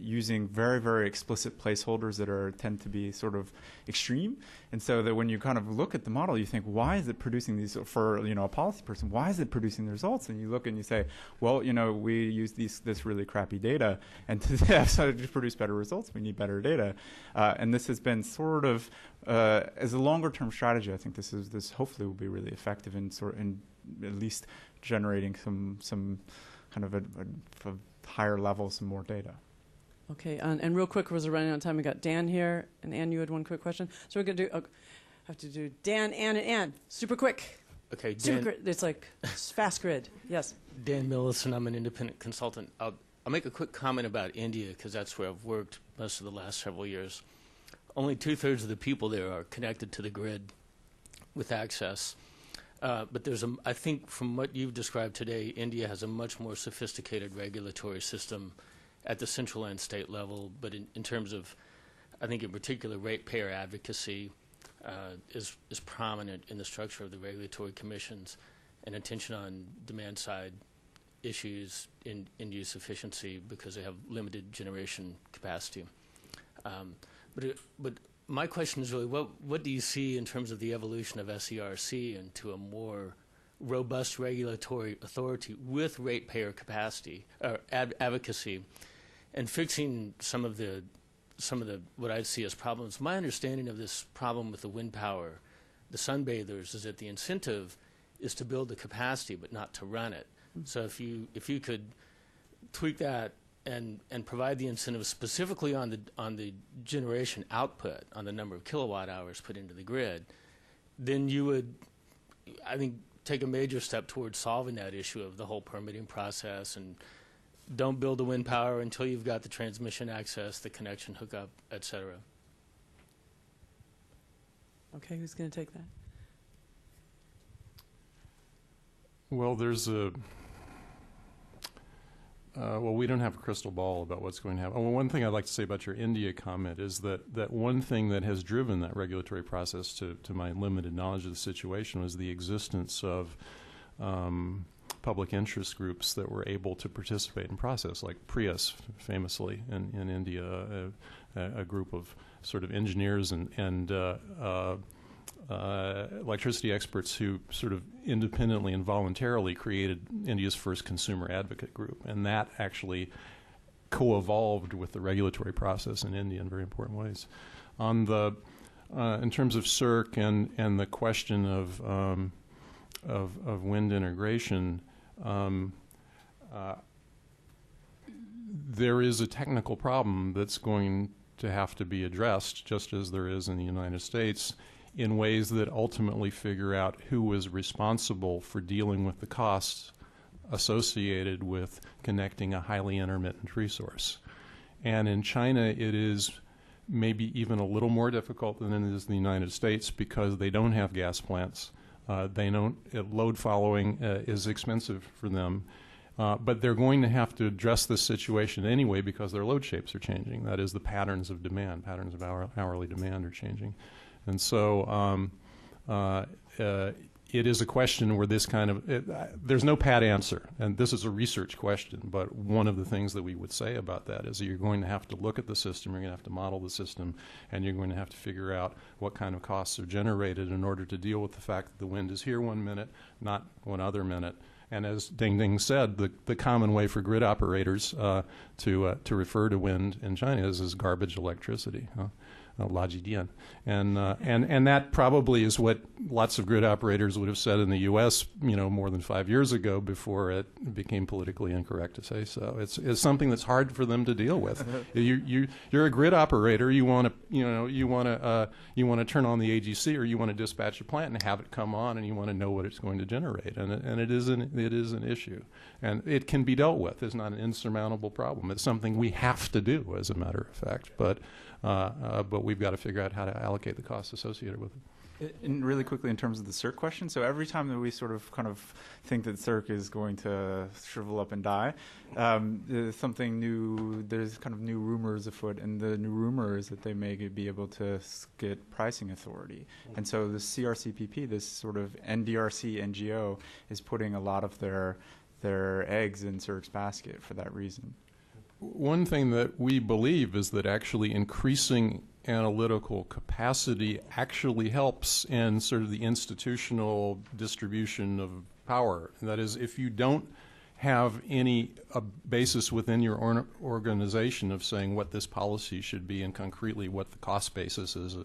using very, very explicit placeholders that tend to be sort of extreme. And so that when you kind of look at the model, you think, why is it producing these, for a policy person, why is it producing the results? And you look and you say, well, we use this really crappy data, and to produce better results, we need better data. And this has been sort of, as a longer term strategy, I think this hopefully will be really effective in at least generating some kind of a higher level, some more data. Okay, and real quick, we're running out of time. We got Dan here, and Ann, you had one quick question. So we're going to have to do Dan, Ann, and Ann. Super quick. Okay, Dan. Super quick. It's like fast grid. Yes. Dan Millison, I'm an independent consultant. I'll make a quick comment about India, because that's where I've worked most of the last several years. Only 2/3 of the people there are connected to the grid with access. But I think from what you've described today, India has a much more sophisticated regulatory system at the central and state level. But in terms of, I think in particular, ratepayer advocacy is prominent in the structure of the regulatory commissions, and attention on demand side issues in use efficiency because they have limited generation capacity. But my question is really, what do you see in terms of the evolution of SERC into a more robust regulatory authority with ratepayer capacity or advocacy, and fixing some of the what I see as problems? My understanding of this problem with the wind power, the sunbathers, is that the incentive is to build the capacity but not to run it. So if you could tweak that and provide the incentive specifically on the generation output, on the number of kilowatt hours put into the grid, then you would, I think, take a major step towards solving that issue of the whole permitting process. And don't build the wind power until you've got the transmission access, the connection hookup, et cetera. Okay, who's going to take that? Well, there's we don't have a crystal ball about what's going to happen. Well, one thing I'd like to say about your India comment is that one thing that has driven that regulatory process, to my limited knowledge of the situation, was the existence of public interest groups that were able to participate in process, like Prius, famously in India, a group of sort of engineers and electricity experts who sort of independently and voluntarily created India's first consumer advocate group, and that actually co-evolved with the regulatory process in India in very important ways. On the in terms of CERC and the question of wind integration, there is a technical problem that's going to have to be addressed, just as there is in the United States, in ways that ultimately figure out who was responsible for dealing with the costs associated with connecting a highly intermittent resource. And in China, it is maybe even a little more difficult than it is in the United States, because they don't have gas plants. Load following is expensive for them. But they're going to have to address this situation anyway, because their load shapes are changing. That is, the patterns of demand, patterns of hourly demand are changing. And so it is a question where this kind of, there's no pat answer, and this is a research question, but one of the things that we would say about that is that you're going to have to look at the system, you're going to have to model the system, and you're going to have to figure out what kind of costs are generated in order to deal with the fact that the wind is here one minute, not one other minute. And as Ding Ding said, the common way for grid operators to refer to wind in China is as garbage electricity. Lajidian. And that probably is what lots of grid operators would have said in the U.S., more than 5 years ago before it became politically incorrect to say so. It's something that's hard for them to deal with. You're a grid operator. You want to turn on the AGC, or you want to dispatch a plant and have it come on, and you want to know what it's going to generate. And it is an issue, and it can be dealt with. It's not an insurmountable problem. It's something we have to do, as a matter of fact. But we've got to figure out how to allocate the costs associated with it. And really quickly, in terms of the CERC question, so every time that we sort of kind of think that CERC is going to shrivel up and die, there's something new, there's kind of new rumors afoot, and the new rumor is that they may be able to get pricing authority. And so the CRCPP, this sort of NDRC NGO, is putting a lot of their eggs in CERC's basket for that reason. One thing that we believe is that actually increasing analytical capacity actually helps in sort of the institutional distribution of power. That is, if you don't have any basis within your organization of saying what this policy should be and concretely what the cost basis is,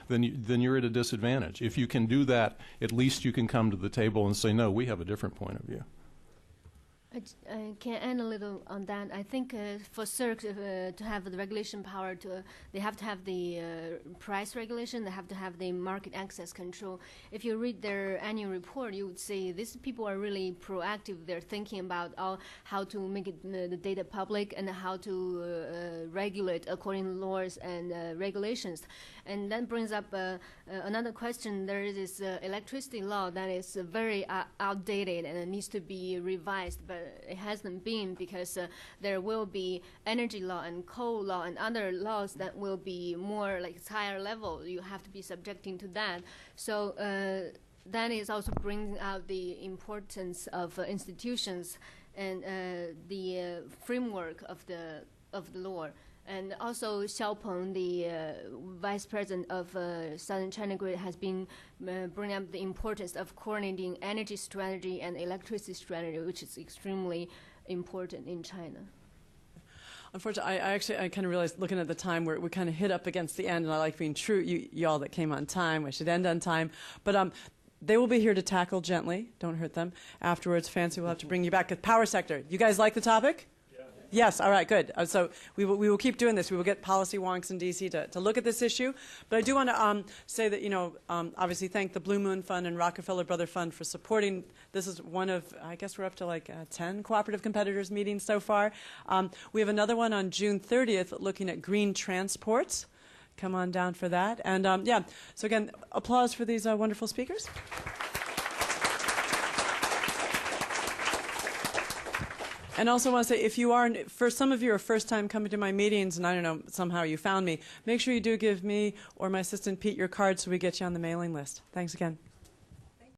then you're at a disadvantage. If you can do that, at least you can come to the table and say, no, we have a different point of view. I can add a little on that. I think for CERC to have the regulation power, they have to have the price regulation. They have to have the market access control. If you read their annual report, you would see these people are really proactive. They're thinking about how to make the data public and how to regulate according to laws and regulations. And that brings up another question. There is this electricity law that is very outdated and it needs to be revised, but it hasn't been because there will be energy law and coal law and other laws that will be more like higher level. You have to be subjecting to that. So that is also bringing out the importance of institutions and the framework of the law. And also Xiaopeng, the vice president of Southern China Grid, has been bringing up the importance of coordinating energy strategy and electricity strategy, which is extremely important in China. Unfortunately, I kind of realized, looking at the time, we kind of hit up against the end, and I like being true. Y'all that came on time, we should end on time. But they will be here to tackle gently. Don't hurt them. Afterwards, Fancy will have to bring you back. Power sector. You guys like the topic? Yes, all right, good. So we will keep doing this. We will get policy wonks in D.C. to look at this issue. But I do want to say that, obviously thank the Blue Moon Fund and Rockefeller Brother Fund for supporting. This is one of, I guess we're up to like 10 cooperative competitors meetings so far. We have another one on June 30th looking at green transport. Come on down for that. And so again, applause for these wonderful speakers. And also want to say, if you are, for some of you are first time coming to my meetings, and I don't know, somehow you found me, make sure you do give me or my assistant Pete your card so we get you on the mailing list. Thanks again.